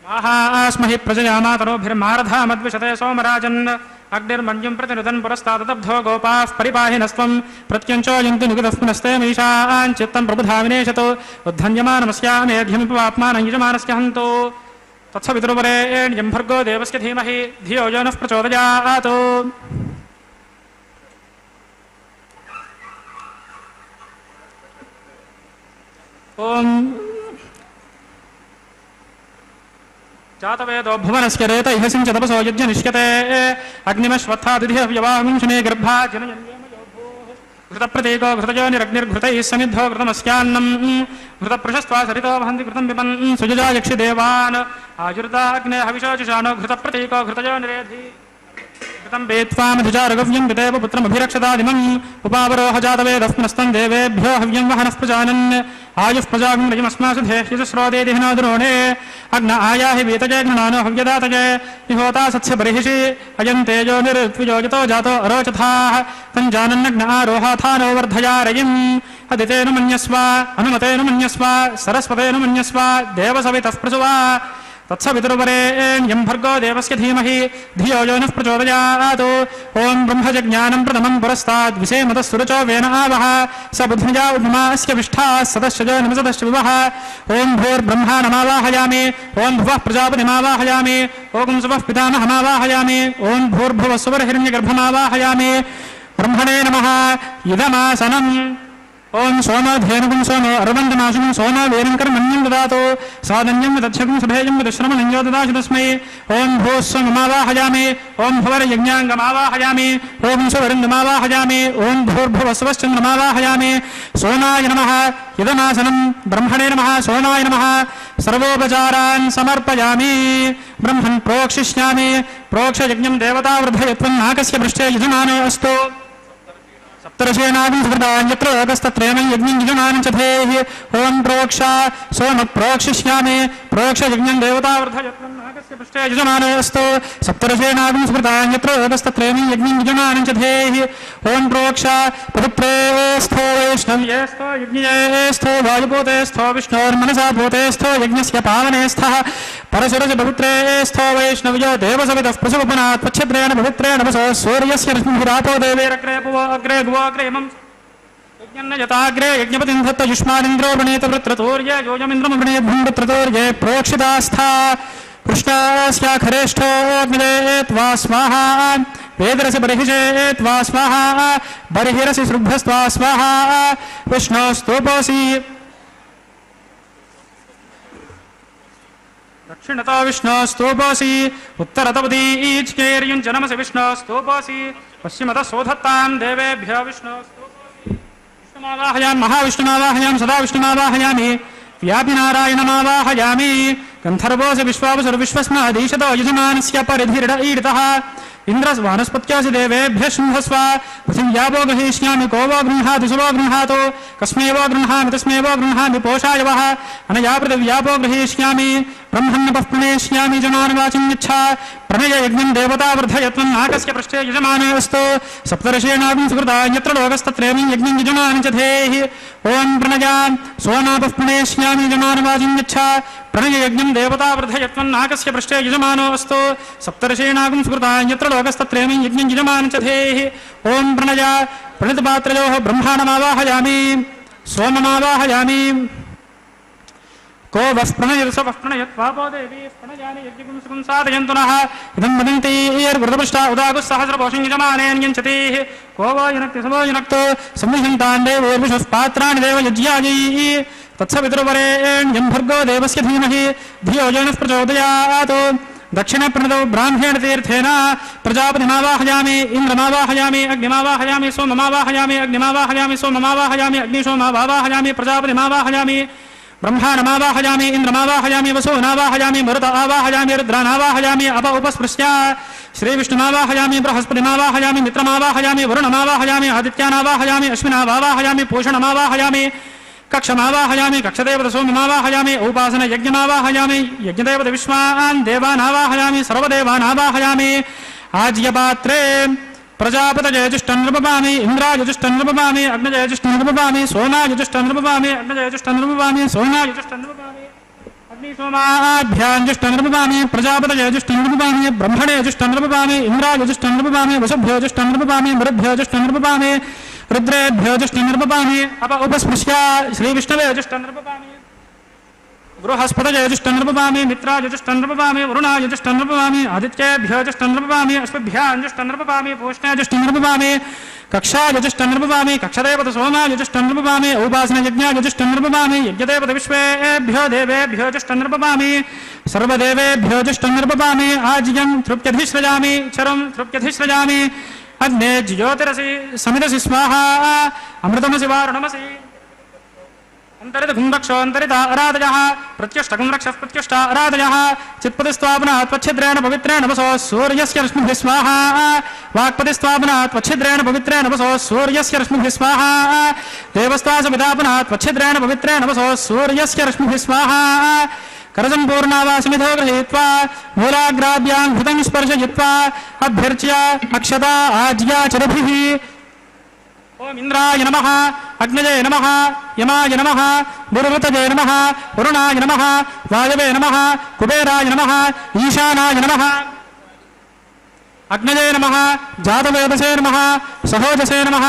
[SPEAKER 1] माहास्महि प्रजयामातनोभिर्मारधामद्विशते सोमराजन् अग्निर्मन्युं प्रतिनुदन् पुरस्तादब्धो गोपाः परिपाहिनस्त्वं प्रत्यञ्चो यन्ति निगतः पुनस्ते मीशाञ्चित्तं प्रबुधाविनेशतो उद्धन्यमानमस्यामेध्यमिपवाप्मानं यजमानस्य हन्तो तत्सवितुर्वरेण्यं भर्गो देवस्य धीमहि धियो यो नः प्रचोदयात्। ओम जातवेदो भुवनस्य रेत इह सिञ्च तपसो यज्ञ निष्यते अग्निमश्वत्थादिधिः व्यवाहं शने गर्भा घृतप्रतीको घृतयोनिरग्निर्घृतैः समिद्धो घृतमस्यान्नम् घृतपृशस्त्वा सरितो वहन्ति घृतं पिबन् सुजजा यक्षि देवान् आजुर्दाग्ने हविषोजुषाणो घृतप्रतीको घृतयोनिरेधि घृतं वेत्त्वामधुजा रघव्यं पितेव पुत्रमभिरक्षतादिमम् उपावरोह जातवेदः पुनस्तं देवेभ्यो हव्यं वहनः प्रजानन् आयुः प्रजागं रजमस्मासु धेह्यजुस्रोदेति हिनो द्रोणे अग्न आयाहि वीतजे घृणानो हव्यदातजे निहोता सत्स्य बर्हिषि अयं तेजो निरुत्विजोजितो जातो अरोचथाः तञ्जानन्नग्न आरोहाथानो वर्धया रयिम् अदितेन मन्यस्व अनुमतेन मन्यस्व सरस्वतेन मन्यस्व देवसवितः प्रसुवा तत्सवितुर्वरेण्यं भर्गो देवस्य धीमहि धियो यो नः प्रचोदयात् ॐ ब्रह्मजज्ञानं प्रथमं पुरस्ताद् विषेमतः वेन आवह स बुद्धिजा उद्मास्य विष्ठाः सदस्य नमसदस्य विवः ॐ भूर्ब्रह्मा नमावाहयामि ॐ भुवः प्रजापतिमावाहयामि ॐ सुवः पितामहमावाहयामि ॐ भूर्भुवः सुवर्हिरण्यगर्भमावाहयामि ब्रह्मणे नमः इदमासनम् ओं सोमधेनुकं सोमो अरवन्दनाशुकं सोम वेरङ्करमन्यं ददातु सादन्यं तच्छकं सभेयं दश्रमणञ्जो ददाशु तस्मै ओं भूस्वमवाहयामि ओं भुवरयज्ञाङ्गमावाहयामि ओं सुवरुन्दमावाहयामि ओं भूर्भुवस्वश्चन्द्रमावाहयामि सोमाय नमः इदमासनं ब्रह्मणे नमः सोमाय नमः सर्वोपचारान् समर्पयामि ब्रह्मन् प्रोक्षिष्यामि प्रोक्षयज्ञं देवतावृद्धयत्वं नाकस्य पृष्ठे यजमानो अस्तु सप्तर्षेणाग्निसकृतान्यत्र अगस्तत्रयमं यज्ञं यजमानं च धेः ॐ प्रोक्षा सोम प्रोक्षिष्यामि प्रोक्षयज्ञं देवतावृद्धयत्वं नागस्य पृष्ठे यजमानो अस्तु सप्तर्षेणाग्निसकृतान्यत्र अगस्तत्रयमं यज्ञं यजमानं च धेः ॐ प्रोक्षा पवित्रेस्थो वैष्णव्येस्थो यज्ञेस्थो वायुभूतेस्थो विष्णोर्मनसा भूतेस्थो यज्ञस्य पावनेस्थः परशुरज पवित्रेस्थो वैष्णव्यो देवसवितः प्रसवपनात् पच्छद्रेण पवित्रेण वसो सूर्यस्य रश्मिभिरापो देवेरग्रे पुवो अग्रे गुवोऽग्रेमम् यज्ञन्न यताग्रे यज्ञपतिं धत्त युष्मादिन्द्रो वृणीत वृत्रतोर्य योजमिन्द्रं वृणीत भूमृत्रतोर्ये प्रोक्षितास्था कृष्णास्याखरेष्ठोऽग्निदेत् वा स्वाहा वेदरसि बर्हिषेत् वा स्वाहा बर्हिरसि श्रुभ्रस्त्वा स्वाहा विष्णोस्तोपोऽसि दक्षिणतो विष्णोस्तोपोऽसि उत्तरतोदीच्केर्युञ्च नमसि विष्णोस्तोपोऽसि पश्चिमतः सोधत्तां देवेभ्यो विष्णोस्तोपोऽसि विष्णुमावाहयामि महाविष्णुमावाहयामि सदा विष्णुमावाहयामि व्यापिनारायणमावाहयामि गन्धर्वोऽसि विश्वावसुर्विश्वस्मादीशतो यजमानस्य परिधिर्डईडितः इंद्रस् वानस्पत्यासि देवेभ्यः शृण्वस्व पृथिव्यावो गृहीष्यामि को वो गृह्णातु सुवो गृह्णातु कस्मैवो गृह्णामि तस्मैवो गृह्णामि पोषाय वः अनया पृथिव्यावो गृहीष्यामि ब्रह्मण्यपः प्रणेष्यामि जनानुवाचिं यच्छा प्रणययज्ञं देवतावृद्धयत्वं नाकस्य पृष्ठे यजमानो अस्तु सप्तर्षेणाग्निं सुकृता यत्र लोकस्तत्रयं यज्ञं यजमानं च धेः ॐ प्रणया सोमापः प्रणेष्यामि जनानुवाचिं यच्छा प्रणययज्ञं देवतावृद्धयत्वं नाकस्य पृष्ठे यजमानो अस्तु सप्तर्षेणाग्निं सुकृता यत्र लोकस्तत्रयं यज्ञं यजमानं च धेः ॐ प्रणया प्रणितपात्रयोः ब्रह्माणमावाहयामि सोममावाहयामि को वः प्रणयत्सवः प्रणयत्वापो देवी प्रणयानि यज्ञं सुखं साधयन्तु नः इदं वदन्ति येर्वृतपुष्टा उदागुः सहस्रपोषं यजमानेन यञ्चतीः को वो युनक्ति सवो युनक्तो संविशन्तान् देवोर्विशुः पात्राणि देवयज्ञायैः तत्सवितुर्वरेण्यं भर्गो देवस्य धीमहि धियो यो नः प्रचोदयात् दक्षिणप्रणतौ ब्राह्मेण तीर्थेन प्रजापतिमावाहयामि इन्द्रमावाहयामि अग्निमावाहयामि सोममावाहयामि अग्निमावाहयामि सोममावाहयामि अग्निशोममावाहयामि प्रजापतिमावाहयामि ब्रह्माणमावाहयामि इन्द्रमावाहयामि वसूनावाहयामि मरुत आवाहयामि रुद्रानावाहयामि अप उपस्पृश्य श्रीविष्णुमावाहयामि बृहस्पतिमावाहयामि मित्रमावाहयामि वरुणमावाहयामि आदित्यानावाहयामि अश्विनावाहयामि पूषणमावाहयामि कक्षमावाहयामि कक्षदेवत सोममावाहयामि उपासन यज्ञमावाहयामि यज्ञदेवत विश्वान् देवानावाहयामि सर्वदेवानावाहयामि आज्यपात्रे प्रजापतयजुष्टं नृपपामि इन्द्रायजुष्टं नृपपामि अग्नयजुष्टं नृपपामि सोमायजुष्टं नृपपामि अग्नयजुष्टं नृपपामि सोमायजुष्टं नृपपामि अग्निसोमाभ्याञ्जुष्टं नृपपामि प्रजापतयजुष्टं नृपपामि ब्रह्मणेजुष्टं नृपपामि इन्द्रायजुष्टं नृपपामि वसुभ्योजुष्टं नृपपामि मरुद्भ्योजुष्टं नृपपामि रुद्रेभ्योजुष्टं नृपपामि अप उपस्पृश्य श्रीविष्णवेजुष्टं नृपपामि बृहस्पतयजुष्टं नृपपामि मित्रायजुष्टं नृपपामि वरुणायजुष्टं नृपपामि आदित्येभ्योजुष्टं नृपपामि अश्वभ्याञ्जुष्टं नृपपामि पूष्णेजुष्टं नृपपामि कक्षायजुष्टं नृपपामि कक्षदेवत सोमायजुष्टं नृपपामि उपासनयज्ञायजुष्टं नृपपामि यज्ञदेवत विश्वेभ्यो देवेभ्योजुष्टं नृपपामि सर्वदेवेभ्योजुष्टं नृपपामि आज्यं तृप्त्यधिसृजामि चरं तृप्त्यधिसृजामि अग्ने ज्योतिरसि समिदसि स्वाहा अमृतमसि वारुणमसि अंतरित कुंभक्षो अंतरित आराधयः प्रत्युष्ट कुंभक्षः प्रत्युष्ट आराधयः चित्पतिस्त्वापनात् त्वच्छिद्रेण पवित्रेण वसो सूर्यस्य रश्मिभिः स्वाहा वाक्पतिस्त्वापनात् त्वच्छिद्रेण पवित्रेण वसो सूर्यस्य रश्मिभिः स्वाहा देवस्त्वासमिदापनात् त्वच्छिद्रेण पवित्रेण वसो सूर्यस्य रश्मिभिः स्वाहा करसंपूर्णावासमिधो गृहीत्वा मूलाग्राभ्यां घृतं स्पर्शयित्वा अभ्यर्च्य अक्षता आज्या चरभिः ఓం ఇంద్రాయ నమః అగ్నయే నమః యమాయ నమః నిరుతజే నమః వరుణాయ నమః వాయవే నమః కుబేరాయ నమః ఈశానాయ నమః అగ్నయే నమః జాతవేదసే నమః సహోజసే నమః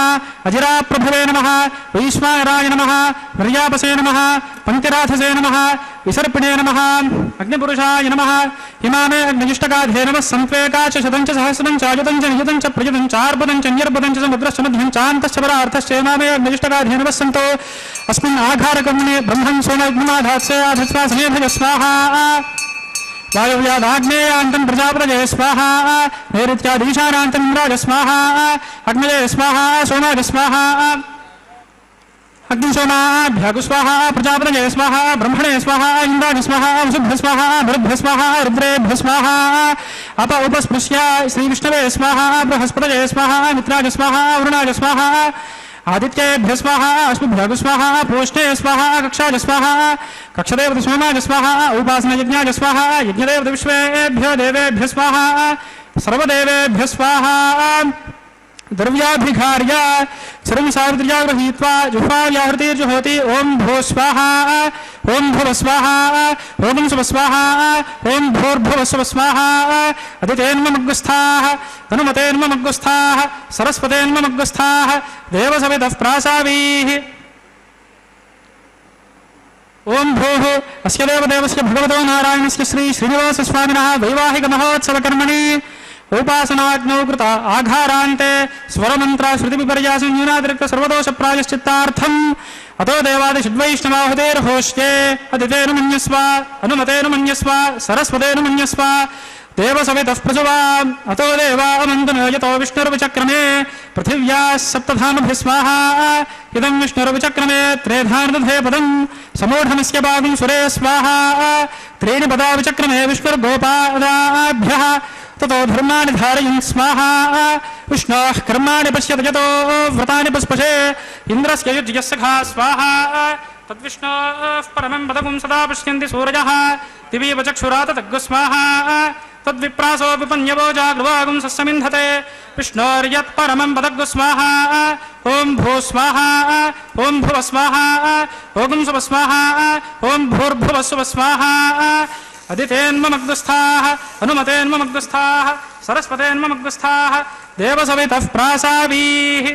[SPEAKER 1] అజిరాప్రభవే నమః వైశ్వానరాయ నమః ప్రజాపసే నమః పంచరాథసే నమః విసర్పిణే నమః అగ్నిపురుషాయ నమః హిమానే అగ్నిష్టకాధే నమః సంత్వేకాచ శతం చ సహస్రం చాయుతం చ నియుతం చ ప్రయుతం చార్బుదం చ నిర్బుదం చ సముద్రశ్చ మధ్యం చాంతశ్చ పరార్థశ్చ హిమానే అగ్నిష్టకాధే నమః సంతో అస్మిన్ ఆఘారకర్మణే బ్రహ్మం సోమగ్నిమాధాత్సే ఆధస్వాసనే భజ స్వాహా వాయువ్యాదాగ్నేయాంతం ప్రజాపతయే స్వాహా నైరుత్యాదీశానాంతం ఇంద్రాయ స్వాహా అగ్నయే స్వాహా సోమాయ స్వాహా అగ్నిశోమాభ్యాగు స్వాహా ప్రజాపతయే స్వాహా బ్రహ్మణే స్వాహా ఇంద్రాయ స్వాహా వసుభ్య స్వాహా మరుభ్య స్వాహా రుద్రేభ్య స్వాహా అప ఉపస్పృశ్య శ్రీవిష్ణవే స్వాహా బృహస్పతయే స్వాహా మిత్రాయ స్వాహా వరుణాయ స్వాహా ఆదిత్యేభ్య స్వాహా అశ్వభ్యాగు స్వాహా పూష్ణే స్వాహా కక్షాయ స్వాహా కక్షదేవత సోమాయ స్వాహా ఉపాసనయజ్ఞాయ స్వాహా యజ్ఞదేవత విశ్వేభ్యో దేవేభ్య స్వాహా సర్వదేవేభ్య స్వాహా ద్రవ్యాభిఘార్య సర్వం సావిత్ర్యా గృహీత్వా జుహ్వావ్యాహృతిర్జుహోతి ఓం భూ స్వాహా ఓం భువ స్వాహా ఓం శుభ స్వాహా ఓం భూర్భువ శుభ స్వాహా అదితేన్మగ్గుస్థాః తనుమతేన్మగ్గుస్థాః సరస్వతేన్మగ్గుస్థాః దేవసవితః ప్రాసావీః ఓం భూః అస్య దేవదేవస్య భగవతో నారాయణస్య శ్రీ శ్రీనివాస స్వామినః వైవాహిక మహోత్సవ కర్మణి ఉపాసనాగ్నౌ కృత ఆఘారాంతే స్వరమంత్ర శృతి విపర్యాసం న్యూనాతిరిక్త సర్వదోష ప్రాయశ్చిత్తార్థం అతో దేవాది షడ్వైష్ణవాహుతేర్హోష్యే అదితేను మన్యస్వ అనుమతేను మన్యస్వ సరస్వతేను మన్యస్వ దేవసవితః ప్రసువా అతో దేవా అమంతున యతో విష్ణుర్విచక్రమే పృథివ్యాः సప్తధామభిः స్వాహా ఇదం విష్ణుర్విచక్రమే త్రేధానదధే పదం సమూఢమస్య భాగం సురే స్వాహా త్రీణి పదా విచక్రమే విష్ణుర్గోపాదాభ్యः ततो धर्माणि धारयन् स्वाहा विष्णोः कर्माणि पश्यत यतो व्रतानि पुष्पशे इन्द्रस्य युज्यः सखा स्वाहा तद्विष्णोः परमं पदगुं सदा पश्यन्ति सूरजः दिवीव चक्षुरात तग्गु स्वाहा तद्विप्रासो विपन्यवो जाग्रवागुं सस्यमिन्धते विष्णोर्यत्परमं पदग्गु स्वाहा ओं भू स्वाहा ओं भुव स्वाहा ओं शुभ स्वाहा ओं भूर्भुव शुभ स्वाहा अदितेन्मग्गुस्थाः अनुमतेन्मग्गुस्थाः सरस्वतेन्मग्गुस्थाः देवसवितः प्रासावीः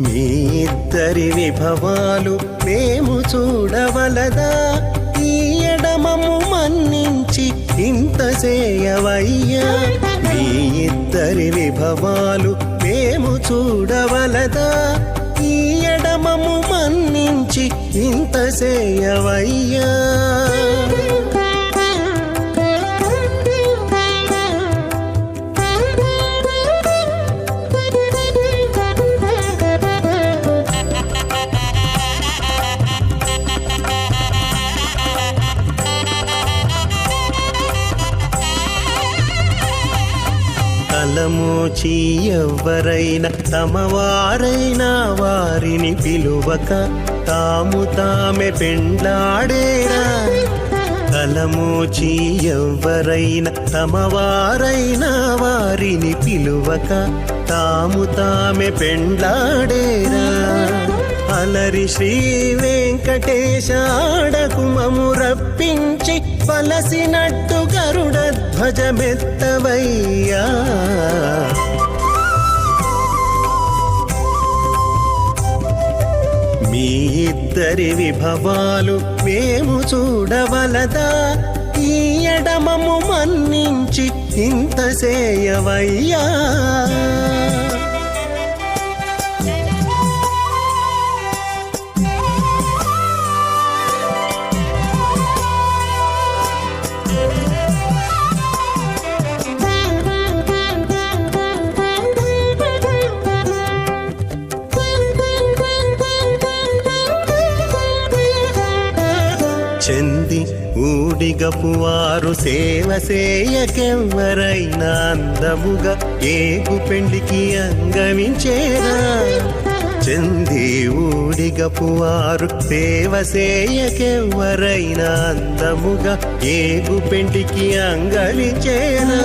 [SPEAKER 3] మీ ఇద్దరి విభవాలు మేము చూడవలదా ఈ ఎడమము మన్నించి ఇంత చేయవయ్యా మీ ఇద్దరి విభవాలు మేము చూడవలదా ఈ ఎడమము మన్నించి ఇంత చేయవయ్యా తలమోచి ఎవ్వరైనా తమవారైనా వారిని పిలువక తాము తామే పెండ్లాడేరా తలమోచి ఎవ్వరైనా తమవారైనా వారిని పిలువక తాము తామే పెండ్లాడేరా అలరి శ్రీ వెంకటేశ ఆడకుమము రప్పించి పలసినట్టు గరుడ ధ్వజమెత్తవయ్యా మీ ఇద్దరి విభవాలు మేము చూడవలదా ఈ ఎడమము మమ్ము మన్నించి ఇంత సేయవయ్యా. చెంది ఊడిగపువారు సేవ సేయకెవ్వరైనా అందముగా ఏగు పెండికి అంగమించేరా. చెంది ఊడిగపువారు సేవ సేయకెవ్వరైనా అందముగా ఏగు పెండికి అంగమించేరా.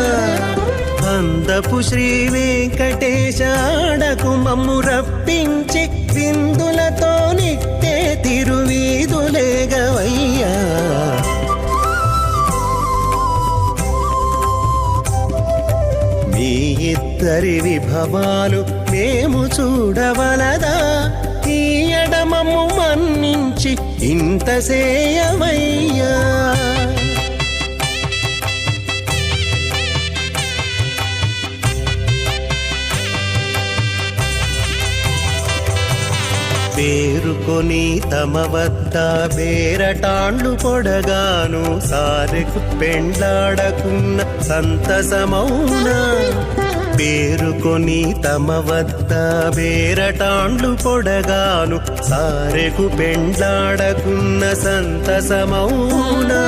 [SPEAKER 3] అందపు శ్రీ వెంకటేశ ఆడకు మమ్ము రప్పించి విందులతో నిట్టే తిరువీధులేగవయ్యా. మీ ఇద్దరి విభవాలు మేము చూడవలదా. ఈ ఎడమము మన్నించి ఇంత సేయవయ్యా. పేరుకొని తమ వద్ద బేరటాండ్లు పొడగాను సారెకు పెండ్లాడకున్న సంతసమౌనా. పేరుకొని తమ వద్ద బేరటాండ్లు పొడగాను సారెకు పెండ్లాడకున్న సంతసమౌనా.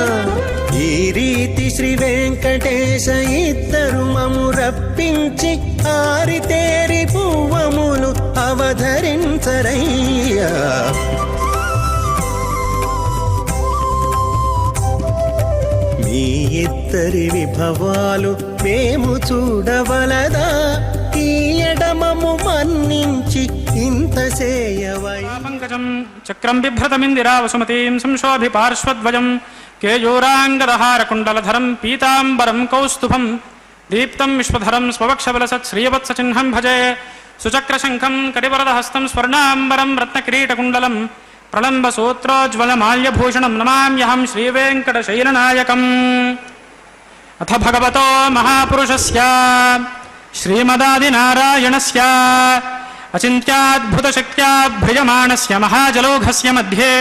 [SPEAKER 3] ఈ రీతి శ్రీ వెంకటేశ ఇద్దరు మము రప్పించి ఆరితేరి పువ్వములు అవధరించరయ్యా. మీ ఇద్దరి విభవాలు మేము చూడవలదా. ఈ ఎడమము మన్నించి ఇంత సేయవై.
[SPEAKER 1] పంకజం చక్రం బిభ్రతమిందిరా వసుమతీం సంశోభి పార్శ్వద్వయం కేయూరాంగదహారకుండలధరం పీతాంబరం కౌస్తుభం దీప్తం విశ్వధరం స్వవక్షబలసత్ శ్రీవత్సచిహ్నం భజే. సుచక్రశంఖం కటివరదహస్తం స్వర్ణాంబరం రత్నకిరీటకుండలం ప్రళంబసూత్రోజ్వలమాల్యభూషణం నమామ్యహం శ్రీవేంకటశైలనాయకం. అథ భగవతో మహాపురుషస్య శ్రీమదాదినారాయణస్య అచింత్యాద్భుతశక్త్యా భ్రియమాణస్య మహాజలౌఘస్య మధ్యే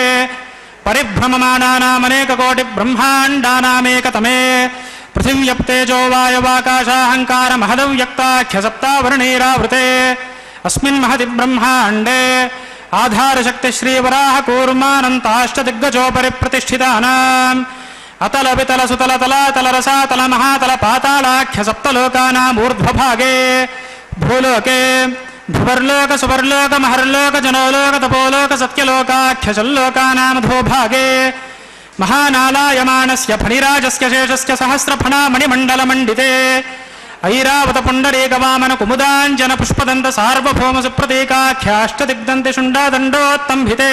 [SPEAKER 1] పరిభ్రమమాణానామనేకకోటి బ్రహ్మాండానామేకతమే పృథివ్యప్తేజో వాయవాకాశాహంకార మహదవ్యక్తాఖ్య సప్తావరణైరావృతే అస్మిన్ మహతి బ్రహ్మాండే ఆధారశక్తి శ్రీవరాహ కూర్మానంతాష్టదిగ్గజోపరి ప్రతిష్ఠితానాం అతల వితల సుతల తలాతల రసాతల మహాతల పాతాళాఖ్య సప్తలోకానామూర్ధ్వభాగే భూలోకే భువర్లోక సువర్లోక మహర్లోక జనోలోక తపోలోక సత్యలోకాఖ్య చల్లోకానామధోభాగే మహానాలాయమానస్య ఫణిరాజస్య శేషస్య సహస్రఫణా మణిమండలమండితే ఐరావత పుండరీకవామన కుముదాంజన పుష్పదంత సార్వభౌమ సుప్రతీకాఖ్యాష్టదిగ్దంతి శుండాదండోత్తంభితే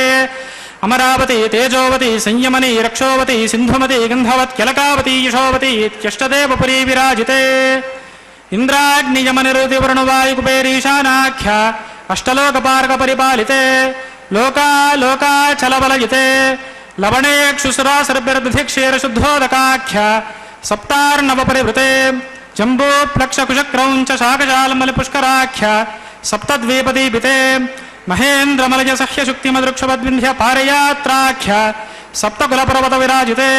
[SPEAKER 1] అమరావతి తేజోవతి సంయమని రక్షోవతి సింధుమతి గంధవత్ కిలకావతి యశోవతి ఇత్యష్టదేవపురీ విరాజితే ఇంద్రాగ్నియమనిరుతివరుణవాయుకుబేరీశానాఖ్య అష్టలోకపారక పరిపాలితే లోకాలోకాచలవలయితే లవణేక్షుసురాసర్భిర్దధిక్షీరశుద్ధోదకాఖ్య సప్తార్ణవపరివృతే జంబూప్లక్షకుశక్రౌంచ శాకజాలమలిపుష్కరాఖ్య సప్తద్వీపదీపితే మహేంద్రమలయ సహ్యశుక్తిమదృక్షవద్వింధ్య పారయాత్రాఖ్య సప్తకులపర్వత విరాజితే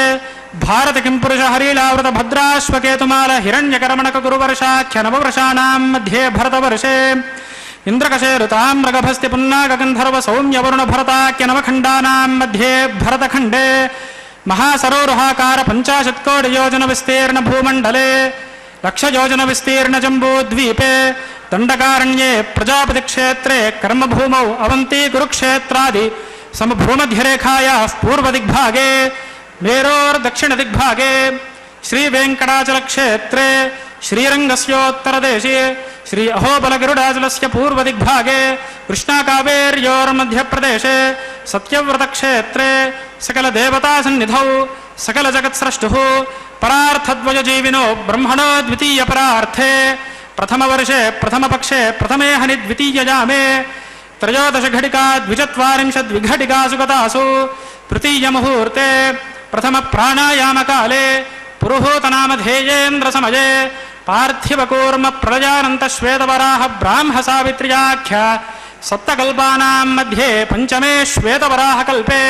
[SPEAKER 1] భారతి కింపురుష హరీలావృత భద్రాశ్వకేతుమాల హిరణ్యకరమణక గురువర్షాఖ్య నవవర్షాణాం మధ్యే భరతవర్షే ఇంద్రకశేరుతామ్రగభస్తి పున్నాగంధర్వ సౌమ్యవరుణ భరతాఖ్య నవఖండానాం మధ్యే భరతఖండే మహాసరోరుహాకార 50 కోటి యోజన విస్తీర్ణ భూమండలే లక్షయోజన విస్తీర్ణ జంబూద్వీపే దండకారణ్యే ప్రజాపతి క్షేత్రే కర్మభూమౌ అవంతి కురుక్షేత్రాది సమభూమధ్యరేఖాయా పూర్వదిగ్భాగే మేరోర్దక్షిణదిగ్భాగే శ్రీవేంకటాచలక్షేత్రే శ్రీరంగస్యోత్తరదేశే శ్రీ అహోబలగిరుడాచలస్య పూర్వదిగ్భాగే కృష్ణాకావేర్యోర్మధ్యప్రదేశే సత్యవ్రతక్షేత్రే సకలదేవతాసన్నిధౌ సకలజగత్స్రష్టుః పరార్థద్వయజీవినో బ్రహ్మణో ద్వితీయ పరార్థే ప్రథమవర్షే ప్రథమపక్షే ప్రథమే హని ద్వితీయయామే త్రయోదశ ఘటికా 24 విఘటికాసు గతాసు తృతీయ ముహూర్తే ప్రథమ ప్రాణాయామకాలే पुरुहूतनामधेयेन्द्रसमये पार्थिवकूर्म प्रलयानन्तश्वेतवराह ब्राह्म सावित्र्याख्य सप्तकल्पानां मध्ये पंचमे श्वेतवराहकल्पे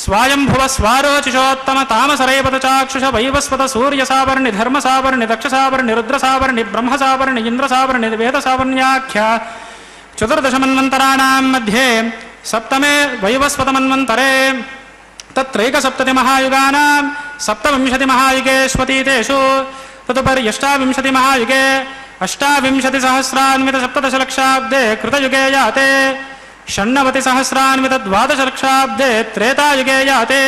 [SPEAKER 1] स्वायंभुव स्वारोचिषोत्तम तामसरैवत चाक्षुष वैवस्वत सूर्यसावर्णि धर्मसावर्णि दक्षसावर्णि रुद्रसावर्णि ब्रह्मसावर्णि इंद्रसावर्णि वेदसावर्ण्याख्य चतुर्दशमन्वन्तराणां मध्ये सप्तमे वैवस्वतमन्वन्तरे तत्रैकसप्तति महायुगानां सप्तविंशति महायुगेष्वतीतेषु तदुपरि अष्टाविंशति महायुगे अष्टाविंशतिसहस्रान्वित सप्तदशलक्षाब्दे कृतयुगे याते षण्णवतिसहस्रान्वित द्वादशलक्षाब्दे त्रेतायुगे याते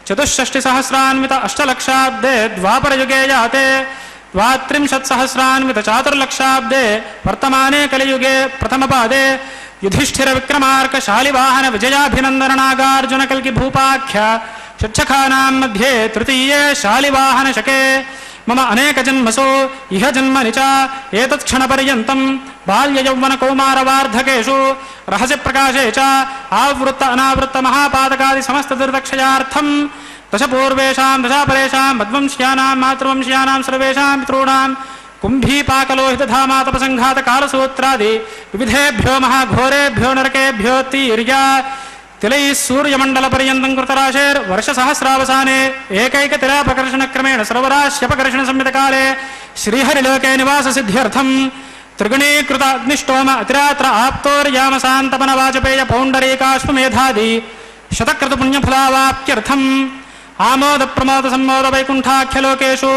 [SPEAKER 1] चतुष्षष्टिसहस्रान्वित अष्टलक्षाब्दे द्वापरयुगे याते द्वात्रिंशत्सहस्रान्वित चातुर्लक्षाब्दे वर्तमाने कलियुगे प्रथमपादे युधिष्ठिर विक्रमार्क शालिवाहन विजयाभिनंदन नागार्जुन कल्कि भूपाख्य षट्सखानां मध्ये तृतीये शालिवाहन शके मम अनेक जन्मसु इह जन्मनि च एतत्क्षणपर्यन्तं बाल्य यौवन कौमार वार्धकेषु रहस्य प्रकाशे च आवृत्त अनावृत्त महापादकादि समस्त दुर्दक्षयार्थं दश पूर्वेषां दशापरेषां मध्वंश्यानां मातृवंश्यानां सर्वेषां पितॄणां कुंभीपाकलोहित धामातपसंघात कालसूत्रादि विविधेभ्यो महाघोरेभ्यो नरकेभ्यो तीर्या तिलैः सूर्यमण्डलपर्यन्तं कृतराशेर् वर्षसहस्रावसाने एकैकतिलापकर्षणक्रमेण सर्वराश्यपकर्षणसंहितकाले श्रीहरिलोके निवाससिद्ध्यर्थं त्रिगुणीकृत अग्निष्टोम अतिरात्र आप्तोर्यामसान्तपनवाजपेय पौण्डरीकाश्वमेधादि शतक्रतुपुण्यफलावाप्त्यर्थम् आमोद प्रमोद सम्मोद वैकुण्ठाख्यलोकेषु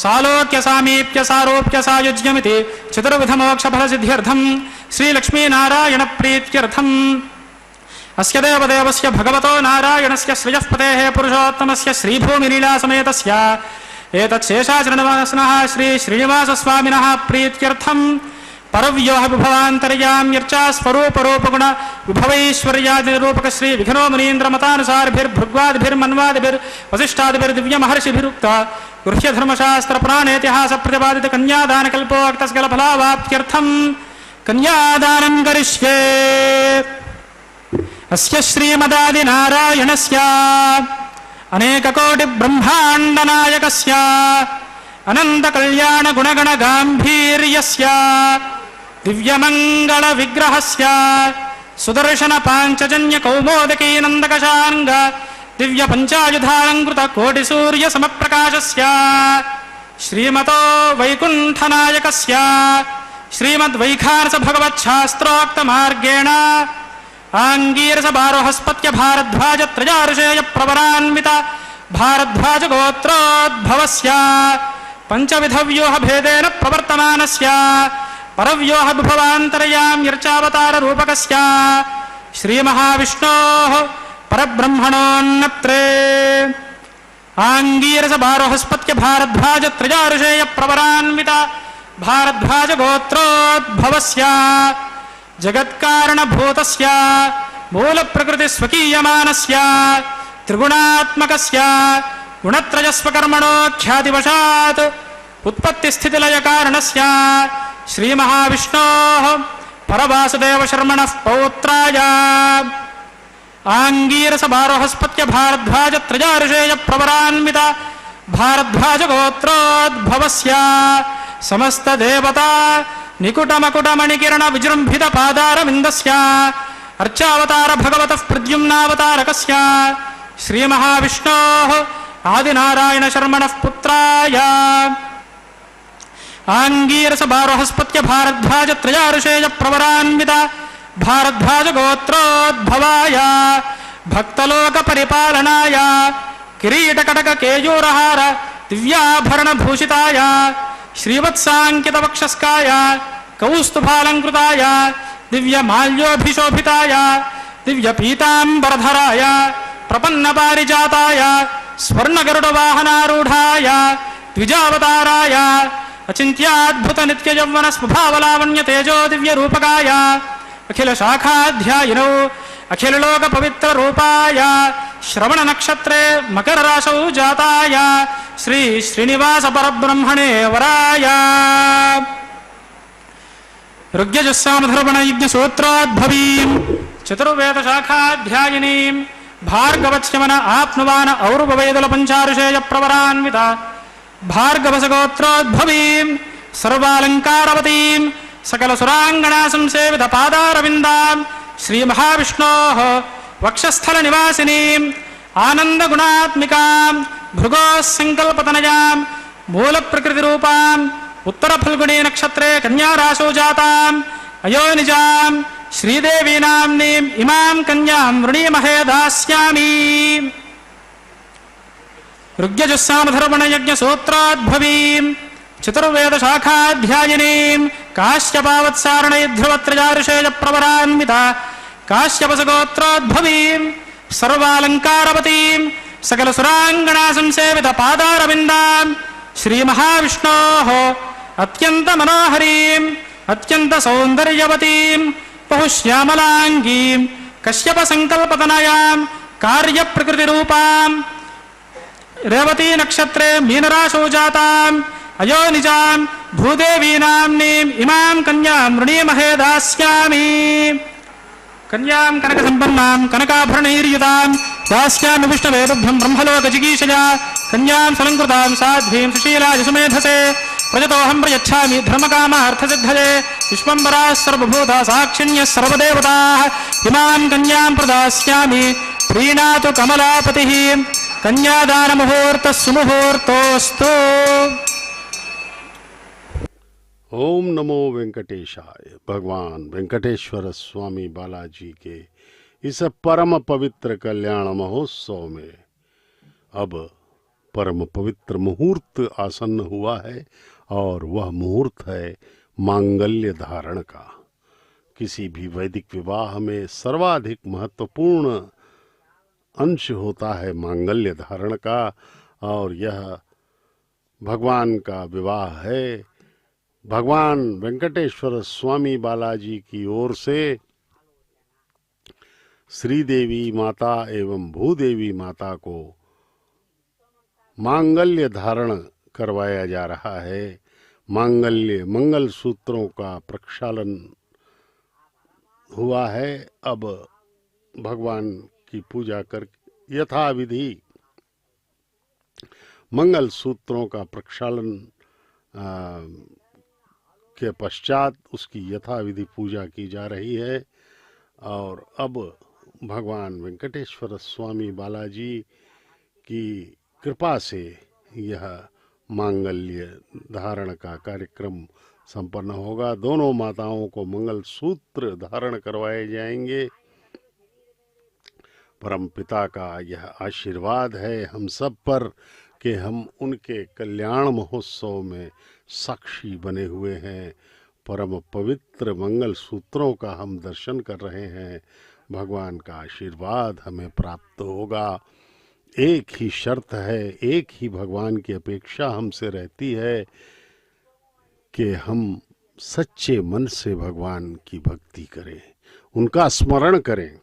[SPEAKER 1] सालोक्य सामीप्य सारोप्य सायुज्यमिति चतुर्विधमोक्षफलसिद्ध्यर्थं श्रीलक्ष्मीनारायणप्रीत्यर्थम् अस्य देवदेवस्य भगवतो नारायणस्य श्रियः पतेः पुरुषोत्तमस्य श्रीभूमिलीलासमेतस्य एतच्छेषाचरणवासनः श्री श्रीनिवासस्वामिनः प्रीत्यर्थं परव्योह विभवान्तर्याम्यर्चा स्वरूपरूपगुण विभवैश्वर्यादिरूपक श्री विघ्नो मुनीन्द्रमतानुसारिभिर्भृग्वादिभिर्मन्वादिभिर्वसिष्ठादिभिर्दिव्यमहर्षिभिरुक्त गृह्यधर्मशास्त्रपुराणेतिहास प्रतिपादित कन्यादानकल्पोक्तस्कलफलावाप्त्यर्थं कन्यादानं करिष्ये अस्य श्रीमदादिनारायणस्य अनेककोटिब्रह्माण्डनायकस्य अनन्तकल्याणगुणगणगाम्भीर्यस्य दिव्यमङ्गलविग्रहस्य सुदर्शनपाञ्चजन्यकौमोदकीनन्दकशार्ङ्ग दिव्यपञ्चायुधालङ्कृतकोटिसूर्यसमप्रकाशस्य श्रीमतो वैकुण्ठनायकस्य श्रीमद्वैखानसभगवच्छास्त्रोक्तमार्गेण आंगीरसबारोहस्पत्य भारद्वाज त्रयार्षेय प्रवरान्वित भारद्वाज गोत्रोद्भवस्य पंचविधव्यूह भेदेन प्रवर्तमानस्य परव्यूह विभवान्तर्याम्यर्चावतार रूपकस्य श्रीमहाविष्णोः परब्रह्मणोन्नत्रे आंगीरसबारोहस्पत्य भारद्वाज त्रयार्षेय प्रवरान्वित भारद्वाज गोत्रोद्भवस्य जगत्कारणभूतस्य मूलप्रकृतिस्वकीयमानस्य त्रिगुणात्मकस्य गुणत्रयस्वकर्मणो ख्यातिवशात् उत्पत्तिस्थितिलयकारणस्य श्रीमहाविष्णोः परवासुदेवशर्मणः पौत्राय आंगीरसबारोहस्पत्य भारद्वाज त्रयार्षेय प्रवरान्वित भारद्वाज गोत्रोद्भवस्य समस्तदेवता निकुटमकुटमणिकिरण विजृंभित पादारविन्दस्य अर्चावतार भगवतः प्रद्युम्नावतारकस्य श्रीमहाविष्णोः आदिनारायण शर्मणः पुत्राय आंगीरसबारोहस्पत्य भारद्वाज त्रयार्षेय प्रवरान्वित भारद्वाज गोत्रोद्भवाय भक्तलोक परिपालनाय किरीटकटक केयूरहार दिव्याभरणभूषिताय श्रीवत्साङ्कितवक्षस्काय कौस्तुभालङ्कृताय दिव्यमाल्योभिशोभिताय दिव्यपीताम्बरधराय प्रपन्नपारिजाताय स्वर्णगरुडवाहनारूढाय द्विजावताराय अचिन्त्याद्भुतनित्ययौवनस्वभावलावण्यतेजो दिव्यरूपकाय अखिलशाखाध्यायिनौ अखिललोकपवित्ररूपाय श्रवणनक्षत्रे मकरराशौ जाताय श्री श्रीनिवास परब्रह्मणे वराय ऋग्यजुस्सामधर्मणयज्ञसूत्रोद्भवीं चतुर्वेदशाखाध्यायिनीं भार्गवत्स्यमन आप्नुवान औरुववेदलपञ्चारुषेय प्रवरान्विता भार्गवसगोत्रोद्भवीं सर्वालङ्कारवतीं सकलसुराङ्गना संसेवित पादारविन्दां श्रीमहाविष्णोः वक्षस्थलनिवासिनीं आनन्दगुणात्मिकां भृगोः सङ्कल्पतनयां मूलप्रकृतिरूपां उत्तरफल्गुणी नक्षत्रे कन्याराशौ जातां अयोनिजां श्रीदेवी नाम्नीम् इमां कन्यां वृणीमहे दास्यामि। ऋग्यजुस्सामधर्मणयज्ञसूत्रोद्भवीं चतुर्वेदशाखाध्यायिनीं काश्यपावत्सारणैर्ध्रुवत्रजाऋषेयप्रवरान्विता काश्यपसगोत्रोद्भवीं सर्वालङ्कारवतीं सकलसुराङ्गना संसेवित पादारविन्दां श्रीमहाविष्णोः अत्यन्तमनोहरीं अत्यन्तसौन्दर्यवतीं बहुश्यामलाङ्गीं कश्यपसङ्कल्पतनयां कार्यप्रकृतिरूपां रेवती नक्षत्रे मीनराशौ जाताम् अयोनिजां भूदेवी नाम्नीम् इमां कन्यां वृणीमहे दास्यामि। कन्यां कनकसम्पन्नां कनकाभरणैर्युतां दास्यामि विष्णवेदुभ्यं ब्रह्मलोकजिगीषया कन्यां सलङ्कृतां साध्वीं सुशीलाय सुमेधसे प्रजतोऽहं प्रयच्छामि धर्मकामार्थसिद्धये विश्वम्बराः सर्वभूता साक्षिण्यः सर्वदेवताः इमां कन्यां प्रदास्यामि प्रीणातु कमलापतिः कन्यादानमुहूर्तः सुमुहूर्तोऽस्तु।
[SPEAKER 2] ओम नमो वेंकटेशाय। भगवान वेंकटेश्वर स्वामी बालाजी के इस परम पवित्र कल्याण महोत्सव में अब परम पवित्र मुहूर्त आसन्न हुआ है और वह मुहूर्त है मांगल्य धारण का। किसी भी वैदिक विवाह में सर्वाधिक महत्वपूर्ण अंश होता है मांगल्य धारण का, और यह भगवान का विवाह है। भगवान वेंकटेश्वर स्वामी बालाजी की ओर से श्रीदेवी माता एवं भूदेवी माता को मांगल्य धारण करवाया जा रहा है। मांगल्य मंगल सूत्रों का प्रक्षालन हुआ है। अब भगवान की पूजा कर यथाविधि मंगल सूत्रों का प्रक्षालन के पश्चात उसकी यथाविधि पूजा की जा रही है। और अब भगवान वेंकटेश्वर स्वामी बालाजी की कृपा से यह मांगल्य धारण का कार्यक्रम संपन्न होगा। दोनों माताओं को मंगल सूत्र धारण करवाए जाएंगे। परम पिता का यह आशीर्वाद है हम सब पर कि हम उनके कल्याण महोत्सव में साक्षी बने हुए हैं। परम पवित्र मंगल सूत्रों का हम दर्शन कर रहे हैं। भगवान का आशीर्वाद हमें प्राप्त होगा। एक ही शर्त है, एक ही भगवान की अपेक्षा हमसे रहती है कि हम सच्चे मन से भगवान की भक्ति करें, उनका स्मरण करें।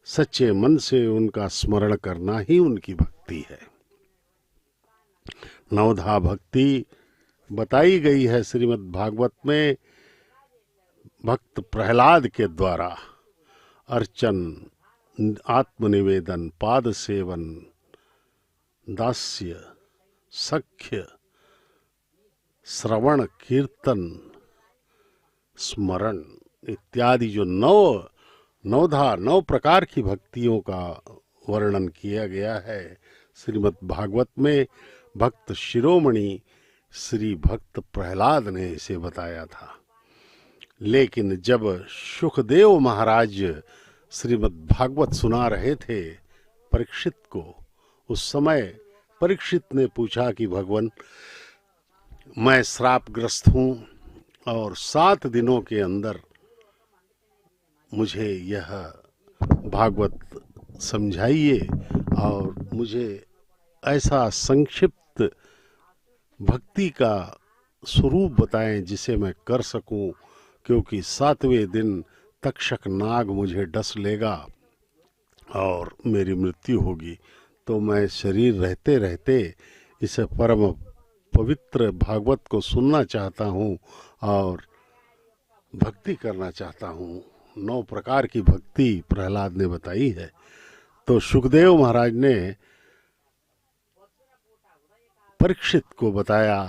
[SPEAKER 2] सच्चे मन से उनका स्मरण करना ही उनकी भक्ति है। नवधा भक्ति बताई गई है श्रीमद् भागवत में। भक्त प्रहलाद के द्वारा अर्चन, आत्मनिवेदन, पाद सेवन, दास्य, सख्य, श्रवण, कीर्तन, स्मरण इत्यादि जो नौ प्रकार की भक्तियों का वर्णन किया गया है श्रीमद् भागवत में। भक्त शिरोमणि श्री भक्त प्रहलाद ने इसे बताया था। लेकिन जब सुखदेव महाराज श्रीमद् भागवत सुना रहे थे परीक्षित को, उस समय परीक्षित ने पूछा कि भगवान, मैं श्रापग्रस्त हूँ और 7 दिनों के अंदर मुझे यह भागवत समझाइए और मुझे ऐसा संक्षिप्त भक्ति का स्वरूप बताएं जिसे मैं कर सकूं, क्योंकि 7वें दिन तक्षक नाग मुझे डस लेगा और मेरी मृत्यु होगी। तो मैं शरीर रहते रहते इस परम पवित्र भागवत को सुनना चाहता हूँ और भक्ति करना चाहता हूँ। 9 प्रकार की भक्ति प्रहलाद ने बताई है। तो सुखदेव महाराज ने परीक्षित को बताया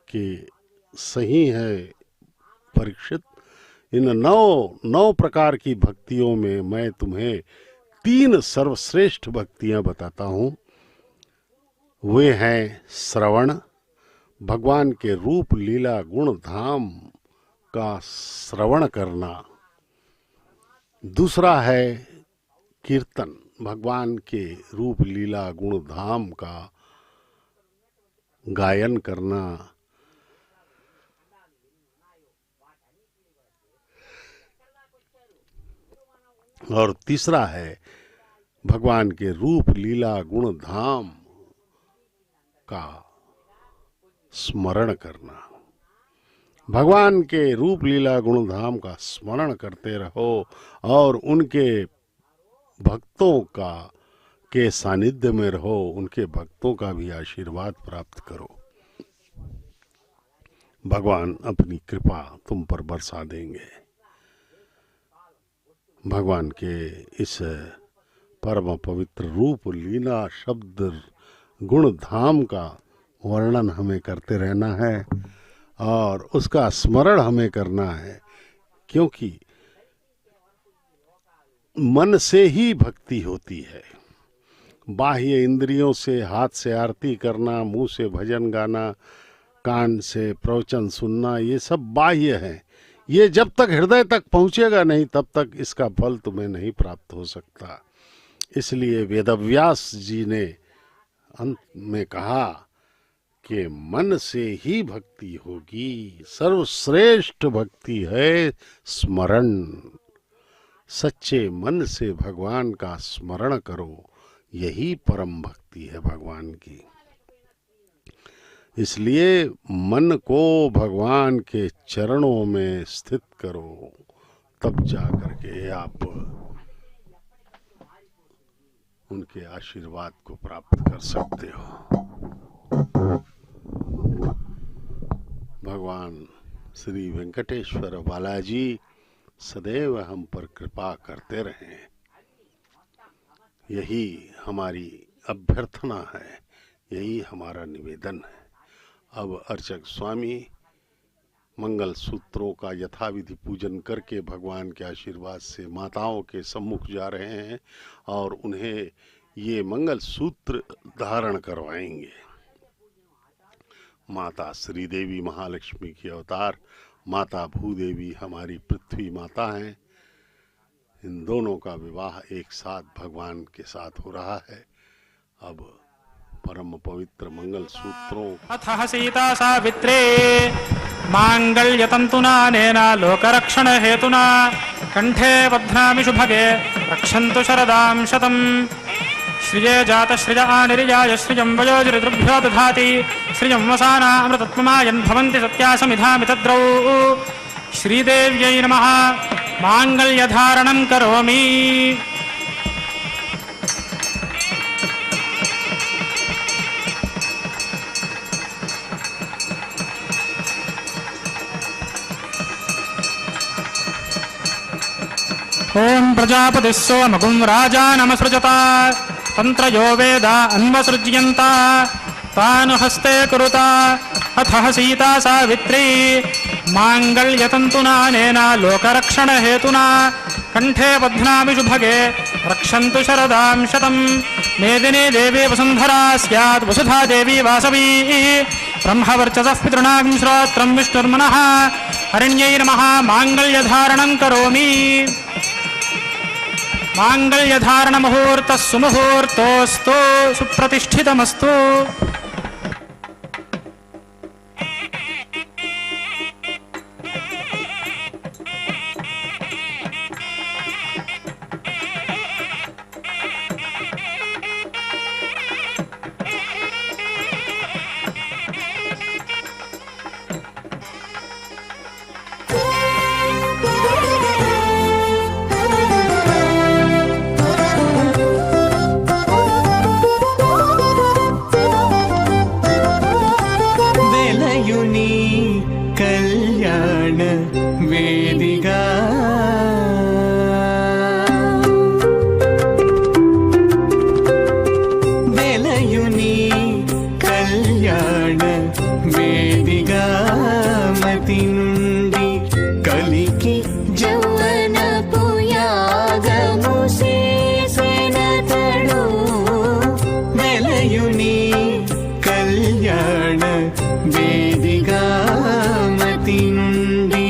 [SPEAKER 2] कि सही है परीक्षित, इन 9 प्रकार की भक्तियों में मैं तुम्हें 3 सर्वश्रेष्ठ भक्तियां बताता हूं। वे हैं श्रवण, भगवान के रूप लीला गुण धाम का श्रवण करना। दूसरा है कीर्तन, भगवान के रूप लीला गुण धाम का गायन करना। और तीसरा है भगवान के रूप लीला गुण धाम का स्मरण करना। भगवान के रूप लीला गुण धाम का स्मरण करते रहो और उनके भक्तों का के सानिध्य में रहो, उनके भक्तों का भी आशीर्वाद प्राप्त करो। भगवान अपनी कृपा तुम पर बरसा देंगे। भगवान के इस परम पवित्र रूप लीला शब्द गुण धाम का वर्णन हमें करते रहना है और उसका स्मरण हमें करना है, क्योंकि मन से ही भक्ति होती है। बाह्य इंद्रियों से, हाथ से आरती करना, मुंह से भजन गाना, कान से प्रवचन सुनना, ये सब बाह्य है। ये जब तक हृदय तक पहुंचेगा नहीं तब तक इसका फल तुम्हें नहीं प्राप्त हो सकता। इसलिए वेदव्यास जी ने अंत में कहा कि मन से ही भक्ति होगी। सर्वश्रेष्ठ भक्ति है स्मरण। सच्चे मन से भगवान का स्मरण करो, यही परम भक्ति है भगवान की। इसलिए मन को भगवान के चरणों में स्थित करो, तब जा करके आप उनके आशीर्वाद को प्राप्त कर सकते हो। भगवान श्री वेंकटेश्वर बालाजी सदैव हम पर कृपा करते रहें, यही हमारी अभ्यर्थना है, यही हमारा निवेदन है। अब अर्चक स्वामी मंगल सूत्रों का यथाविधि पूजन करके भगवान के आशीर्वाद से माताओं के सम्मुख जा रहे हैं और उन्हें ये मंगल सूत्र धारण करवाएंगे। माता श्री देवी महालक्ष्मी की अवतार, माता भूदेवी हमारी पृथ्वी माता हैं। इन दोनों का विवाह एक साथ भगवान के साथ हो रहा है। अब परम पवित्र मंगल सूत्रों
[SPEAKER 1] अथ सीता सावित्रे मांगल्यतंतुना नेना लोकरक्षण हेतुना कंठे बध्नामि शुभगे रक्षन्तु शरदां शतम्। श्रिये जात श्रिय आनिर्याय श्रियं वयोजृतृभ्यो दधाति श्रियं वसाना अमृतत्वमायन् भवन्ति सत्या समिधामि तद्रौ। श्रीदेव्यै नमः। मांगल्यधारणं करोमि। ओम प्रजापतिः सोमगुं राजानमसृजता तंत्रयो वेदा अन्वसृज्यन्ता तानुहस्ते कुरुता। अथ सीता सावित्री मांगल्यतंतुना नेना लोकरक्षण हेतुना कंठे बध्नामि शुभगे रक्षन्तु शरदां शतम्। मेदिनी देवी वसुन्धरा स्यात् वसुधा देवी वासवी ब्रह्मवर्चसः पितॄणां श्रोत्रं विष्णुर्मनः। हरिण्यै नमः। मांगल्यधारणं करोमि। मांगल्यधारण मुहूर्तः सुमुहूर्तोऽस्तु सुप्रतिष्ठितमस्तु।
[SPEAKER 3] कल्याण మతి నుండి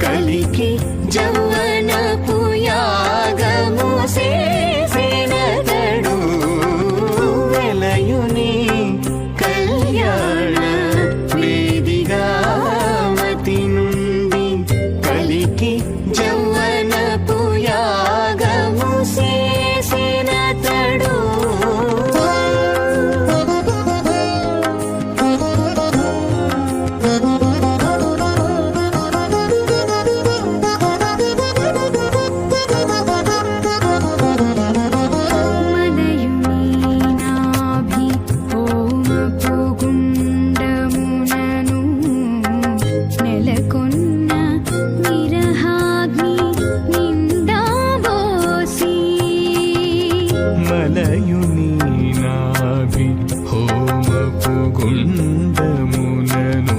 [SPEAKER 3] కలికి జౌవనపు యాగము చేసినతడు వెలయుని కళ్యాణ వేదిగా మతి నుండి కలికి జౌవనపు యాగము చేసినతడు మలయుని నాభి హోమపు గుండమునను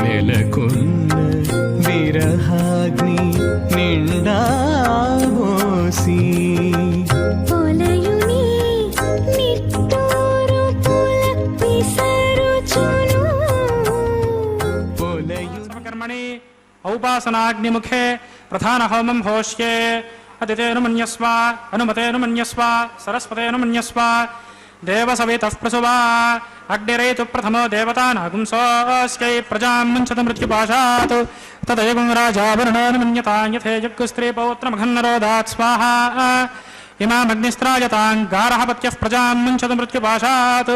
[SPEAKER 3] నెలకొన్న విరహాగ్ని నిండాబోసి
[SPEAKER 1] कर्मणि औपासनाग्निमुखे प्रधान होमं होष्ये अदितेनु मन्यस्व अनुमतेनु मन्यस्व सरस्वतेनु मन्यस्व देवसवितः प्रसुवा अग्निरेतु प्रथमो देवतानागुंसोऽस्यै प्रजां मुञ्चत मृत्युपाशात् तदेवं राजा वरुणोऽनु मन्यतां यथेजग्स्त्रीपौत्रमघन्नरोदात् स्वाहा इमामग्निस्त्रायतां गारहपत्यः प्रजां मुञ्चत मृत्युपाशात्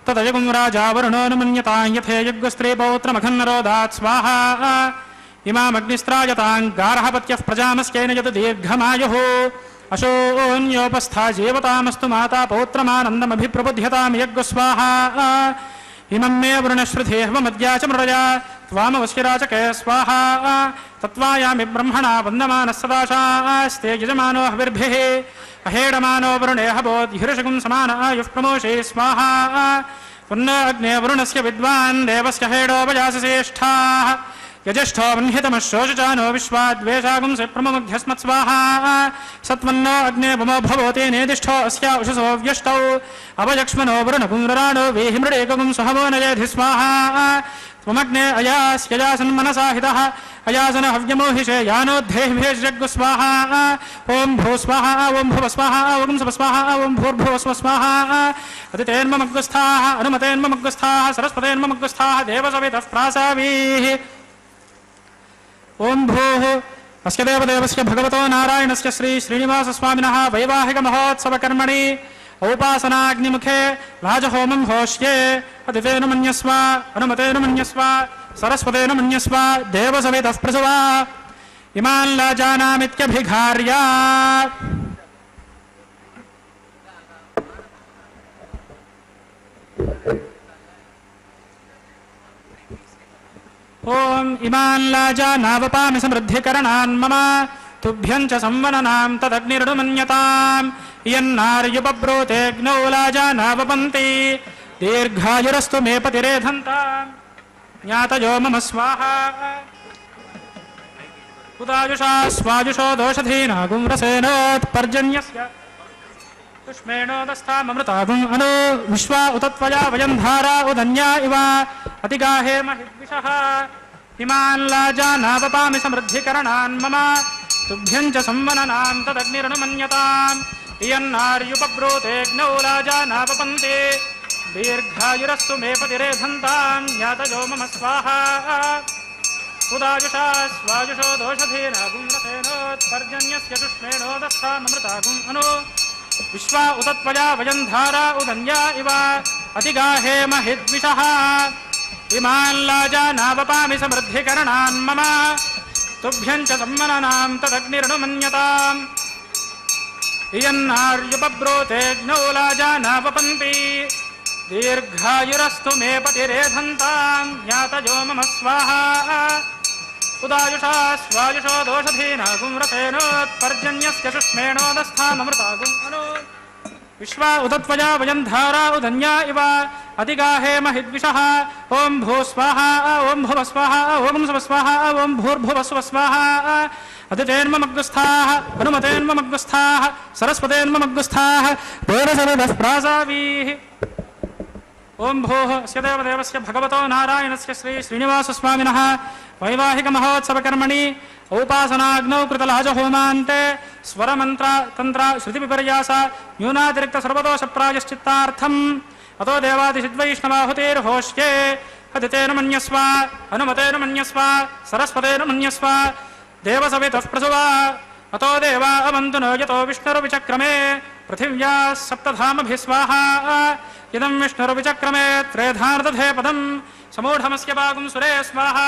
[SPEAKER 1] तदयगुं राजा वरुणोऽनु मन्यतां यथेजग्स्त्रीपौत्रमघन्नरोदात् स्वाहा इमामग्निस्त्रायतां गारहपत्यः प्रजामस्येन यत् दीर्घमायुः अशोन्योपस्था जीवतामस्तु माता पौत्रमानन्दमभिप्रबुध्यतां यज्ञस्वाहा इमं मे वरुणश्रुधेह्वमद्या च मृडया त्वामवश्यराचके स्वाहा तत्त्वायामि ब्रह्मणा वन्दमानः सदाशास्ते यजमानो हविर्भिः अहेडमानो वरुणे हवोद्हिरुषगुं समान आयुः प्रमोषे स्वाहा पुन्न अग्ने वरुणस्य विद्वान् देवस्य हेडोपजासश्रेष्ठाः यजष्ठो वह्नितमः शोषचानो विश्वाद्वेषागुंसि प्रममुग्ध्यस्मत्स्वाहा सत्वन्नो अग्ने वमो भवोते नेदिष्ठो अस्या उषसो व्यष्टौ अवयक्ष्मनो वरुणपुंरराणो वेहिमृडेकगुं सुहवो नयेधि स्वाहा त्वमग्ने अयास्यजासन्मनसा हितः अयासन हव्यमोहिषे यानोद्धेहिभेषजग्गु स्वाहा ओं भू स्वाहा ओं भुव स्वाहा ओं सुव स्वाहा ओं भूर्भुव स्व स्वाहा अदितेन्ममग्गस्थाः अनुमतेन्ममग्गस्थाः सरस्वतेन्ममग्गस्थाः देवसवितः प्रासावीः ओं भूः अस्य देवदेवस्य भगवतो नारायणस्य श्री श्रीनिवासस्वामिनः वैवाहिकमहोत्सवकर्मणि औपासनाग्निमुखे राजहोमं होष्ये अदितेनु मन्यस्व अनुमतेनु मन्यस्व सरस्वतेनु मन्यस्व देवसवितः प्रसुवा इमान् लाजानामित्यभिघार्य ओं इमान् लाजानावपामि समृद्धिकरणान् मम तुभ्यं च संवननां तदग्निर्नुमन्यताम् इयन्नार्युपब्रूतेऽग्नौ लाजानावपन्ति दीर्घायुरस्तु मे पतिरेधन्ताम् ज्ञातयो मम स्वाहा उदायुषा स्वायुषो दोषधीनागुं रसेनोत्पर्जन्यस्य तुष्मेणोदस्थाममृतागुम् अनु विश्वा उतत्वया वयं धारा उदन्या इव अतिगाहे महिद्विषः इमान् लाजानावपामि समृद्धिकरणान् मम तुभ्यं च संवननां तदग्निरनुमन्यताम् इयन्नार्युपब्रूतेऽग्नौ लाजानावपन्ति दीर्घायुरस्तु मे पतिरेधन्ताम् ज्ञातयो मम स्वाहा उदायुषा स्वायुषो दोषधीनागुं रसेनोत्पर्जन्यस्य तुष्मेणोदस्थाममृतागुम् अनु विश्वा उतत्वया वयं धारा उदन्या इव अतिगाहे महिद्विषः इमान् लाजानावपामि समृद्धिकरणान् मम तुभ्यं च संवननां तदग्निरनुमन्यताम् इयन्नार्युपब्रूतेऽग्नौ लाजानावपन्ति दीर्घायुरस्तु मे पतिरेधन्ताम् ज्ञातयो मम स्वाहा उदायुषा स्वायुषो दोषधीनागुं रसेनोत्पर्जन्यस्य शुष्मेणोदस्थाममृतागुम् अनु विश्वा उतत्वया वयं धारा उदन्या इव अतिगाहे महिद्विषः ओं भू स्वाहा ओं भुव स्वाहा ओं सुव स्वाहा ओं भूर्भुव स्व स्वाहा अदितेन्ममग्गस्थाः अनुमतेन्ममग्गस्थाः सरस्वतेन्ममग्गस्थाः देवसवितः प्रासावीः ओं भूः अस्य देवदेवस्य भगवतो नारायणस्य श्री श्रीनिवासस्वामिनः वैवाहिकमहोत्सवकर्मणि औपासनाग्नौ कृतलाजहोमान्ते स्वरमन्त्र तन्त्र श्रुतिविपर्यास न्यूनातिरिक्त सर्वदोषप्रायश्चित्तार्थम् अतो देवादिसिद्वैष्णवाहुतेर्होष्ये अदितेन मन्यस्व हनुमतेन मन्यस्व सरस्वतेन मन्यस्व देवसवितः प्रसुवा अतो देवा अवन्तु नो यतो विष्णुर्विचक्रमे पृथिव्या सप्तधामभिस्वाहा इदं विष्णुर्विचक्रमे त्रेधार्दधे पदम् समूढमस्य भागं सुरे स्वाहा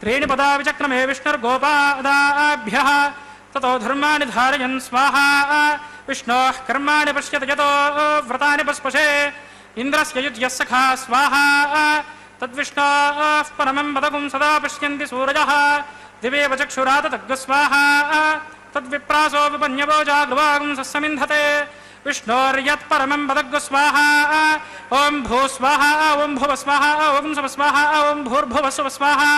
[SPEAKER 1] त्रीणि पदा विचक्रमे विष्णुर्गोपादाभ्यः ततो धर्माणि धारयन् स्वाहा विष्णोः कर्माणि पश्यत यतो व्रतानि पस्पशे इन्द्रस्य युज्यः सखा स्वाहा तद्विष्णोः परमं पदगुं सदा पश्यन्ति सूरजः दिवेव चक्षुराततग्गस्वाहा तद्विप्रासो विपन्यवो जागृवागुं सस्समिन्धते विष्णोर्यत्परमं पदग्गस्वाहा ॐ भूस्वाहा ॐ भुवस्वाहा ॐ स्वस्वाहा ॐ भूर्भुवस्वस्वाहा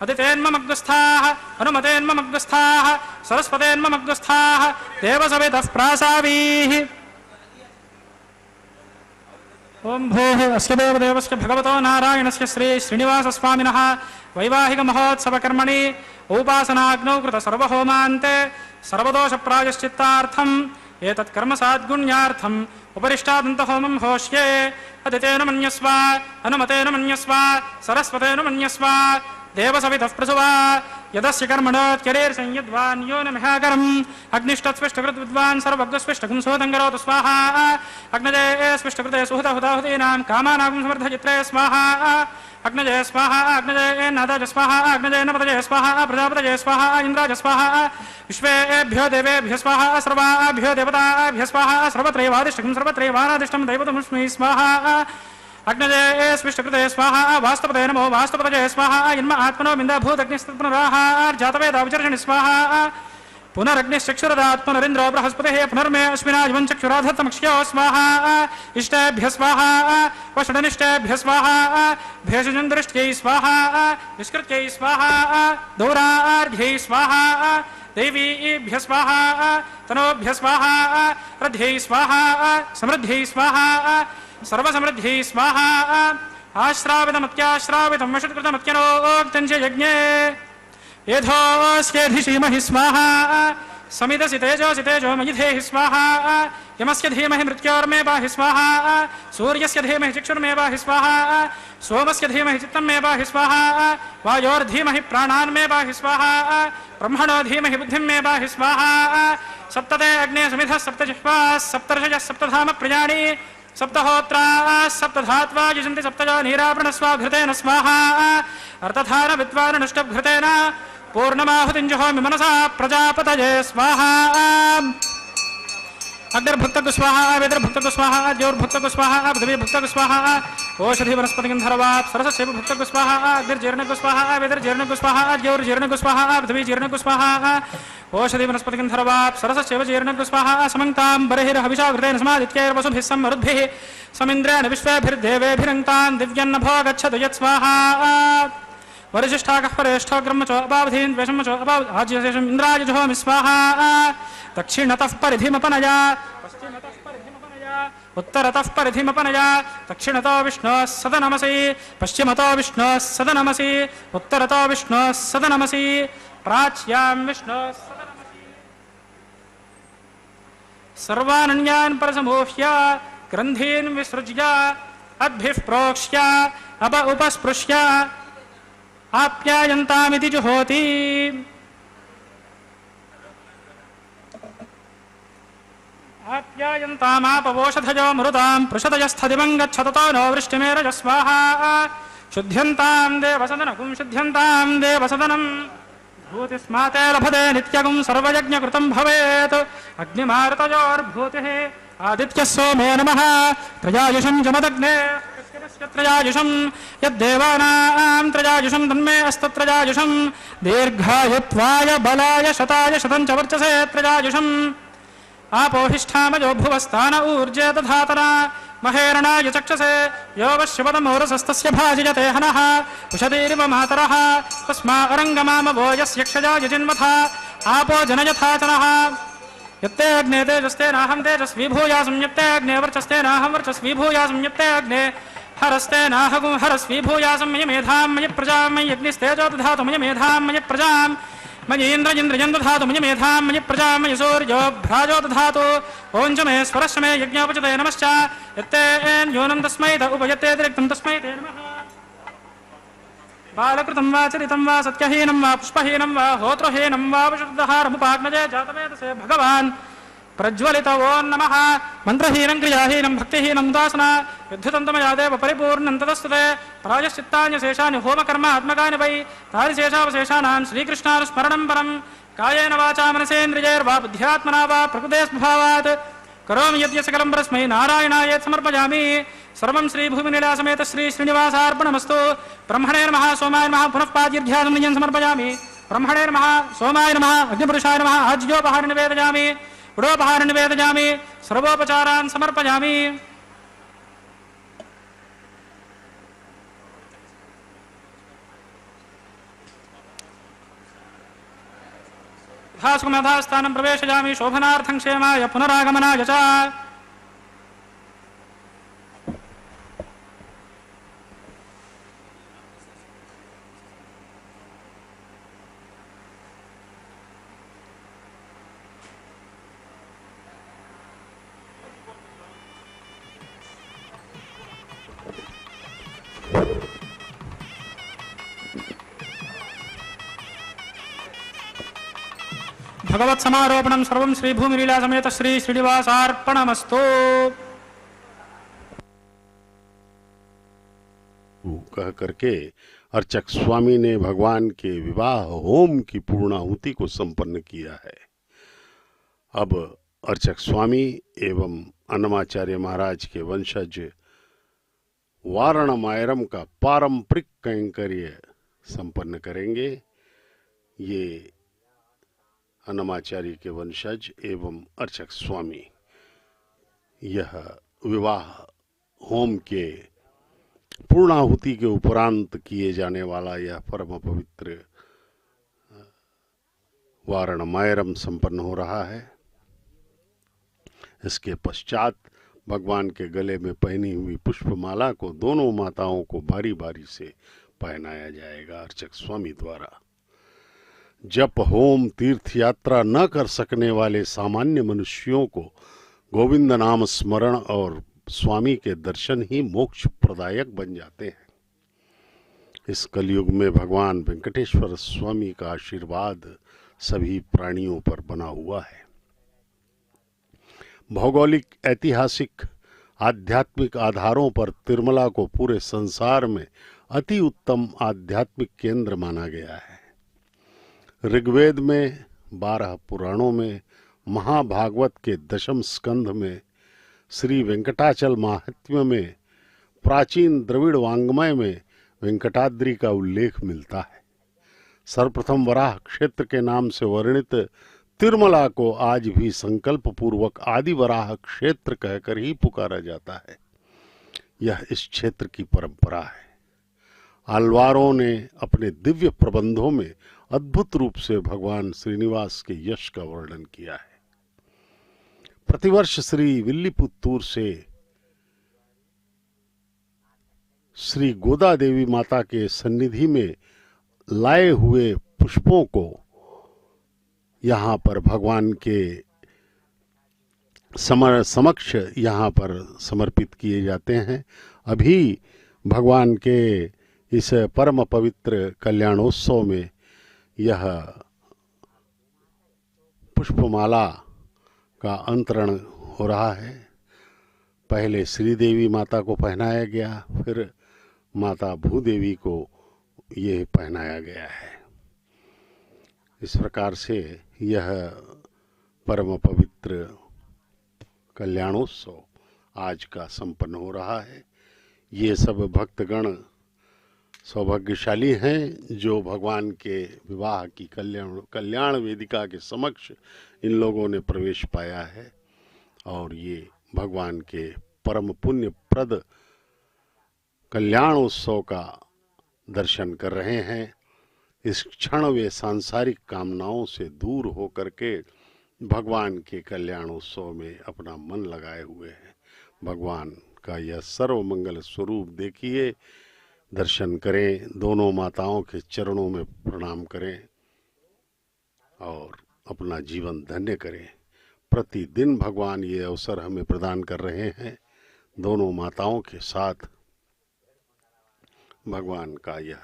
[SPEAKER 1] अदितेन्ममग्गस्थाः हनुमतेन्ममग्गस्थाः सरस्वतेन्ममग्गस्थाः देवसवितः प्रासावीः ओं भूः अस्य देवदेवस्य भगवतो नारायणस्य श्री श्रीनिवासस्वामिनः वैवाहिकमहोत्सवकर्मणि औपासनाग्नौ कृत सर्वहोमान्ते सर्वदोषप्रायश्चित्तार्थम् एतत्कर्म साद्गुण्यार्थम् उपरिष्टादन्तहोमं होष्ये अदितेन मन्यस्व हनुमतेन मन्यस्व सरस्वतेन मन्यस्व देवसवितः प्रसुवा यदस्य कर्मणोत्करेर्संयद्वान् यो न मिहाकरम् अग्निष्टत्स्विष्टकृद्विद्वान् सर्वज्ञस्विष्टकुं सोदङ्गरोतु स्वाहा अग्नजे स्विष्टकृते सुहृतहुताहुतीनां कामानागुं समर्थचित्रे स्वाहा अग्नजे स्वाहा अग्नजे नादाज स्वाहा अग्नजे नपतजे स्वाहा प्रजापतजे स्वाहा इन्द्राज स्वाहा विश्वेभ्यो देवेभ्यो स्वाहा सर्वाभ्यो देवताभ्यो स्वाहा सर्वत्रैवादिष्टकं सर्वत्रैवानादिष्टं दैवतमस्मै स्वाहा अग्नजे स्विष्टकृते स्वाहा वास्तवते नमो वास्तवतजे स्वाहा इन्म आत्मनो बिन्दाभूतग्निस्तत्पुनराहार्जातवेदा विचर्षणि स्वाहा पुनरग्निश्चक्षुरदात् पुनरिन्द्रो बृहस्पतिः पुनर्मे अश्विनाजिवं चक्षुराधत्तमक्ष्यो स्वाहा इष्टेभ्य स्वाहा वषडनिष्टेभ्य स्वाहा भेषजन्दृष्ट्यै स्वाहा निष्कृत्यै स्वाहा दौरार्घ्यै स्वाहा देवीभ्य स्वाहा तनोभ्य स्वाहा रथ्यै स्वाहा समृद्ध्यै स्वाहा सर्वसमृद्ध्यै स्वाहा आश्रावितमत्याश्रावितं वषट्कृतमत्यनोक्तं च यज्ञे येधोऽस्येधिषीमहि स्वाहा समिदसि तेजोसि तेजोमयि धेहि स्वाहा यमस्य धीमहि मृत्योर्मे पाहि स्वाहा सूर्यस्य धीमहि चक्षुर्मे पाहि स्वाहा सोमस्य धीमहि चित्तं मे पाहि स्वाहा वायोर्धीमहि प्राणान् मे पाहि स्वाहा ब्रह्मणो धीमहि बुद्धिं मे पाहि स्वाहा सप्तते अग्ने समिधः सप्तजिह्वाः सप्तर्षयः सप्तधाम प्रियाणि सप्तहोत्राः सप्तधात्वा युजन्ति सप्तजो नीरावृणस्वाघृतेन स्वाहा अर्थधान विद्वाननुष्टभृतेन पूर्णमाहुतिं जुहोमि मनसा प्रजापतये स्वाहा अग्निर्भुक्तकु स्वाहा वेदर्भुक्तकु स्वाहा द्योर्भुक्तकु स्वाहा पृथिवीर्भुक्तकु स्वाहा ओषधि वनस्पतिगन्धर्वात् सरसस्यैव भुक्तकु स्वाहा अग्निर्जीर्णकु स्वाहा वेदर्जीर्णकु स्वाहा द्योर्जीर्णकु स्वाहा पृथिवीजीर्णकु स्वाहा ओषधि वनस्पतिगन्धर्वात् सरसस्यैव जीर्णकु स्वाहा समङ्क्तां बर्हिर्हविषा घृतेन समादित्यैर्वसुभिः समरुद्भिः समिन्द्रेण विश्वेभिर्देवेभिरङ्क्तान् दिव्यन्नभो गच्छतु यत्स्वाहा वरिशिष्ठाकः परेष्ठो ब्रह्मचो अपावधीन् द्वेषमचो आज्यशेषम् इन्द्राय जुहोमि स्वाहा दक्षिणतः परिधिमपनया पश्चिमतः परिधिमपनया उत्तरतः परिधिमपनया दक्षिणतो विष्णोः सदनमसि पश्चिमतो विष्णोः सदनमसि उत्तरतो विष्णोः सदनमसि प्राच्यां विष्णोः सदनमसि सर्वानन्यान् परसमूह्य ग्रन्थीन् विसृज्य अद्भिः प्रोक्ष्य उपस्पृश्य आप्यायन्तामिति जुहोति आप्यायन्तामापवोषधयो मरुतां पृषदयस्थदिवं गच्छततो नो वृष्टिमेरज स्वाहा शुद्ध्यन्तां देवसदनकुं शुद्ध्यन्तां देवसदनं भूतिस्माते लभते नित्यगुं सर्वयज्ञकृतं भवेत् अग्निमारुतयोर्भूतिः आदित्यः सोमे नमः त्रयायुषं जमदग्ने त्रयायुषं यद्देवानां त्रयायुषं तन्मे अस्तु त्रयायुषं दीर्घायुत्वाय बलाय शताय शतं च वर्चसे त्रयायुषम् आपोहिष्ठामयो भुवस्तान ऊर्जे दधातना महेरणाय चक्षसे यो वश्यपदमोरसस्तस्य भाजयते हनः उषतीरिव मातरः तस्मा अरङ्गमामवो यस्य यक्षजाय जिन्मथा आपो जनयथाचनः यत्ते अग्ने तेजस्तेनाहं तेजस्वी भूयासं यत्ते अग्ने वर्चस्तेनाहं वर्चस्वी भूयासं यत्ते अग्ने हरस्तेनाहगुं हरस्वी भूयासं मयि मेधां मयि प्रजां मयि अग्निस्तेजो दधातु मयि मेधां मयि प्रजां मयि इन्द्रजं दधातु मयि मेधां मयि प्रजां मयि सूर्यो भ्राजो दधातु ॐ च मे स्वरश्च मे यज्ञोपचते नमश्च यत्ते योनं तस्मै त उपयत्ते तिरिक्तं तस्मै ते नमः बालकृतं वा चरितं वा सत्यहीनं वा पुष्पहीनं वा होत्रहीनं वा विशुद्धहारमुपाग्नजे जातवेदसे भगवान् प्रज्वलित ओं नमः मंत्रहीनं क्रियाहीनं भक्तिहीनं उदासना विद्युतं तमया देव परिपूर्णं तदस्तुते प्रायश्चित्तान्यशेषानि होमकर्मात्मकानि वै तारिशेषावशेषाणां श्रीकृष्णानुस्मरणं परं कायेन वाचा मनसेन्द्रियैर्वा बुद्ध्यात्मना वा प्रकृतेस्वभावात् करोमि यद्य सकलं परस्मै नारायणाय समर्पयामि सर्वं श्रीभूमिनीला समेत श्री श्रीनिवासार्पणमस्तु ब्रह्मणे नमः सोमाय नमः पुनः पाद्यध्यानं निजं समर्पयामि ब्रह्मणे नमः सोमाय नमः अग्निपुरुषाय नमः आज्योपहारं निवेदयामि उडोपहारं निवेदयामि सर्वोपचारान् समर्पयामि यथास्थानं प्रवेशयामि शोभनार्थं क्षेमाय पुनरागमनाय च भगवत समारोपणं सर्वं श्री भूमिलीला समेत श्री श्रीनिवासार्पणमस्तु
[SPEAKER 2] कह करके अर्चक स्वामी ने भगवान के विवाह होम की पूर्णाहुति को संपन्न किया है। अब अर्चक स्वामी एवं अन्नमाचार्य महाराज के वंशज वारणमायरम का पारंपरिक कैंकर्य संपन्न करेंगे। ये अन्नमाचार्य के वंशज एवं अर्चक स्वामी यह विवाह होम के पूर्णाहुति के उपरांत किए जाने वाला यह परम पवित्र वारणमायरम संपन्न हो रहा है। इसके पश्चात भगवान के गले में पहनी हुई पुष्पमाला को दोनों माताओं को बारी बारी से पहनाया जाएगा अर्चक स्वामी द्वारा। जप होम तीर्थ यात्रा न कर सकने वाले सामान्य मनुष्यों को गोविंद नाम स्मरण और स्वामी के दर्शन ही मोक्ष प्रदायक बन जाते हैं। इस कलयुग में भगवान वेंकटेश्वर स्वामी का आशीर्वाद सभी प्राणियों पर बना हुआ है। भौगोलिक, ऐतिहासिक, आध्यात्मिक आधारों पर तिरुमला को पूरे संसार में अति उत्तम आध्यात्मिक केंद्र माना गया है। ऋग्वेद में, 12 पुराणों में, महाभागवत के 10वें स्कंध में, श्री वेंकटाचल महात्म्य में, प्राचीन द्रविड़ वांग्मय में वेंकटाद्रि का उल्लेख मिलता है। सर्वप्रथम वराह क्षेत्र के नाम से वर्णित तिरुमला को आज भी संकल्प पूर्वक आदि वराह क्षेत्र कहकर ही पुकारा जाता है। यह इस क्षेत्र की परंपरा है। आलवारों ने अपने दिव्य प्रबंधों में अद्भुत रूप से भगवान श्रीनिवास के यश का वर्णन किया है। प्रतिवर्ष श्री विल्लीपुत्तूर से श्री गोदा देवी माता के सन्निधि में लाए हुए पुष्पों को यहाँ पर भगवान के समक्ष यहाँ पर समर्पित किए जाते हैं। अभी भगवान के इस परम पवित्र कल्याणोत्सव में यह पुष्पमाला का अंतरण हो रहा है। पहले श्रीदेवी माता को पहनाया गया, फिर माता भूदेवी को ये पहनाया गया है। इस प्रकार से यह परम पवित्र कल्याणोत्सव आज का संपन्न हो रहा है। ये सब भक्तगण सौभाग्यशाली हैं जो भगवान के विवाह की कल्याण वेदिका के समक्ष इन लोगों ने प्रवेश पाया है और ये भगवान के परम पुण्यप्रद कल्याणोत्सव का दर्शन कर रहे हैं। इस क्षण वे सांसारिक कामनाओं से दूर होकर के भगवान के कल्याण उत्सव में अपना मन लगाए हुए हैं। भगवान का यह सर्वमंगल स्वरूप देखिए, दर्शन करें, दोनों माताओं के चरणों में प्रणाम करें और अपना जीवन धन्य करें। प्रतिदिन भगवान ये अवसर हमें प्रदान कर रहे हैं। दोनों माताओं के साथ भगवान का यह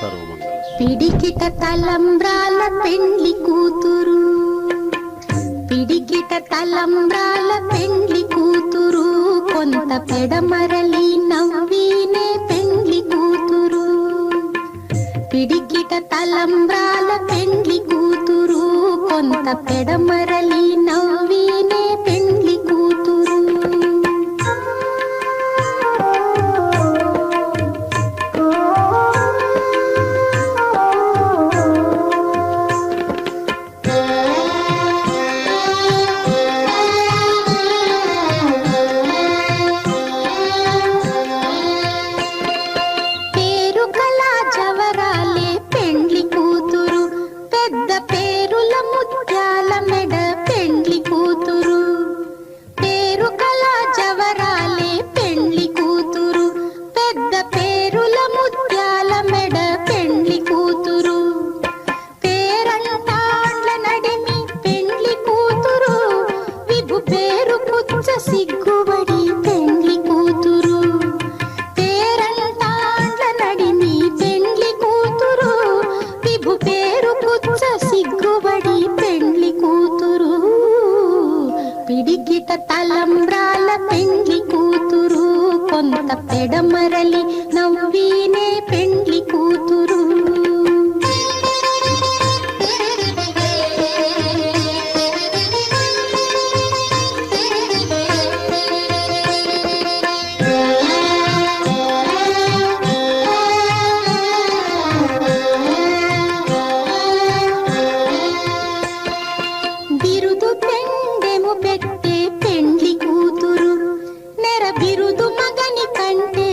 [SPEAKER 2] सर्वमंगल
[SPEAKER 4] పిడికిట తలంబ్రాల పెండ్లి కూతురు, పిడికిట తలంబ్రాల పెండ్లి కూతురు, కొంత పెడమరలి నవ్వినే పెండ్లి కూతురు. పిడికిట తలంబ్రాల పెండ్లి కూతురు, కొంత పెడమరలి నవ్వినే పెండ్లి కూతురు. పిడికిట తలంబ్రాల పెండ్లి కూతురు, కొంత పెడమరలి నవ్వినే పెండ్లి కూతురు. బిరుదు పెండెము పెట్టే పెండ్లి కూతురు, నెర బిరుదు మగని కంటే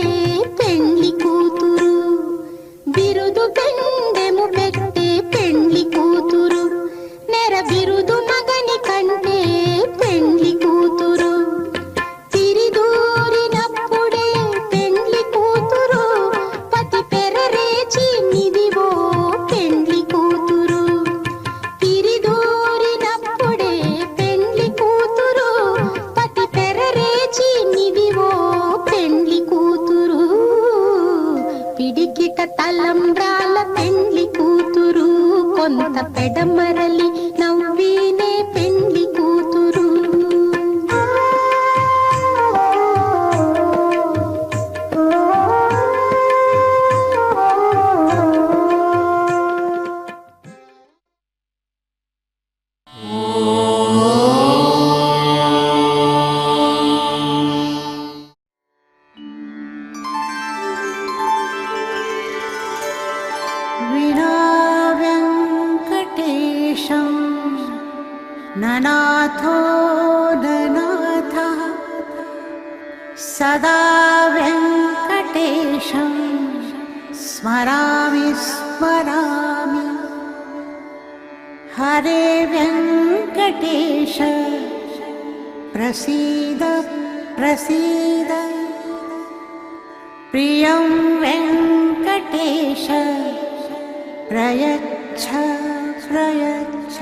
[SPEAKER 4] పెండ్లి కూతురు. బిరుదు పెండెము పెట్టే పెండ్లి కూతురు, నెర బిరుదు మగని కంటే పెండ్లి కూతురు. తిరిదూరినప్పుడే పెండ్లి కూతురు, పతి పెరరేచి నిదివో పెండ్లి కూతురు. తిరిదూరినప్పుడే పెండ్లి కూతురు, పతి పెరరేచి నిదివో పెండ్లి కూతురు. పిడికిట తలంబ్రాల పెండ్లి కూతురు, కొంత పెడమరలి నవ్వినే పెండ్లి కూతురు.
[SPEAKER 5] विना वेङ्कटेशं ननाथो ननाथः, सदा वेङ्कटेशं स्मरामि स्मरामि. हरे वेङ्कटेश प्रसीद प्रसीद, प्रियं वेङ्कटेश प्रयच्छ प्रयच्छ.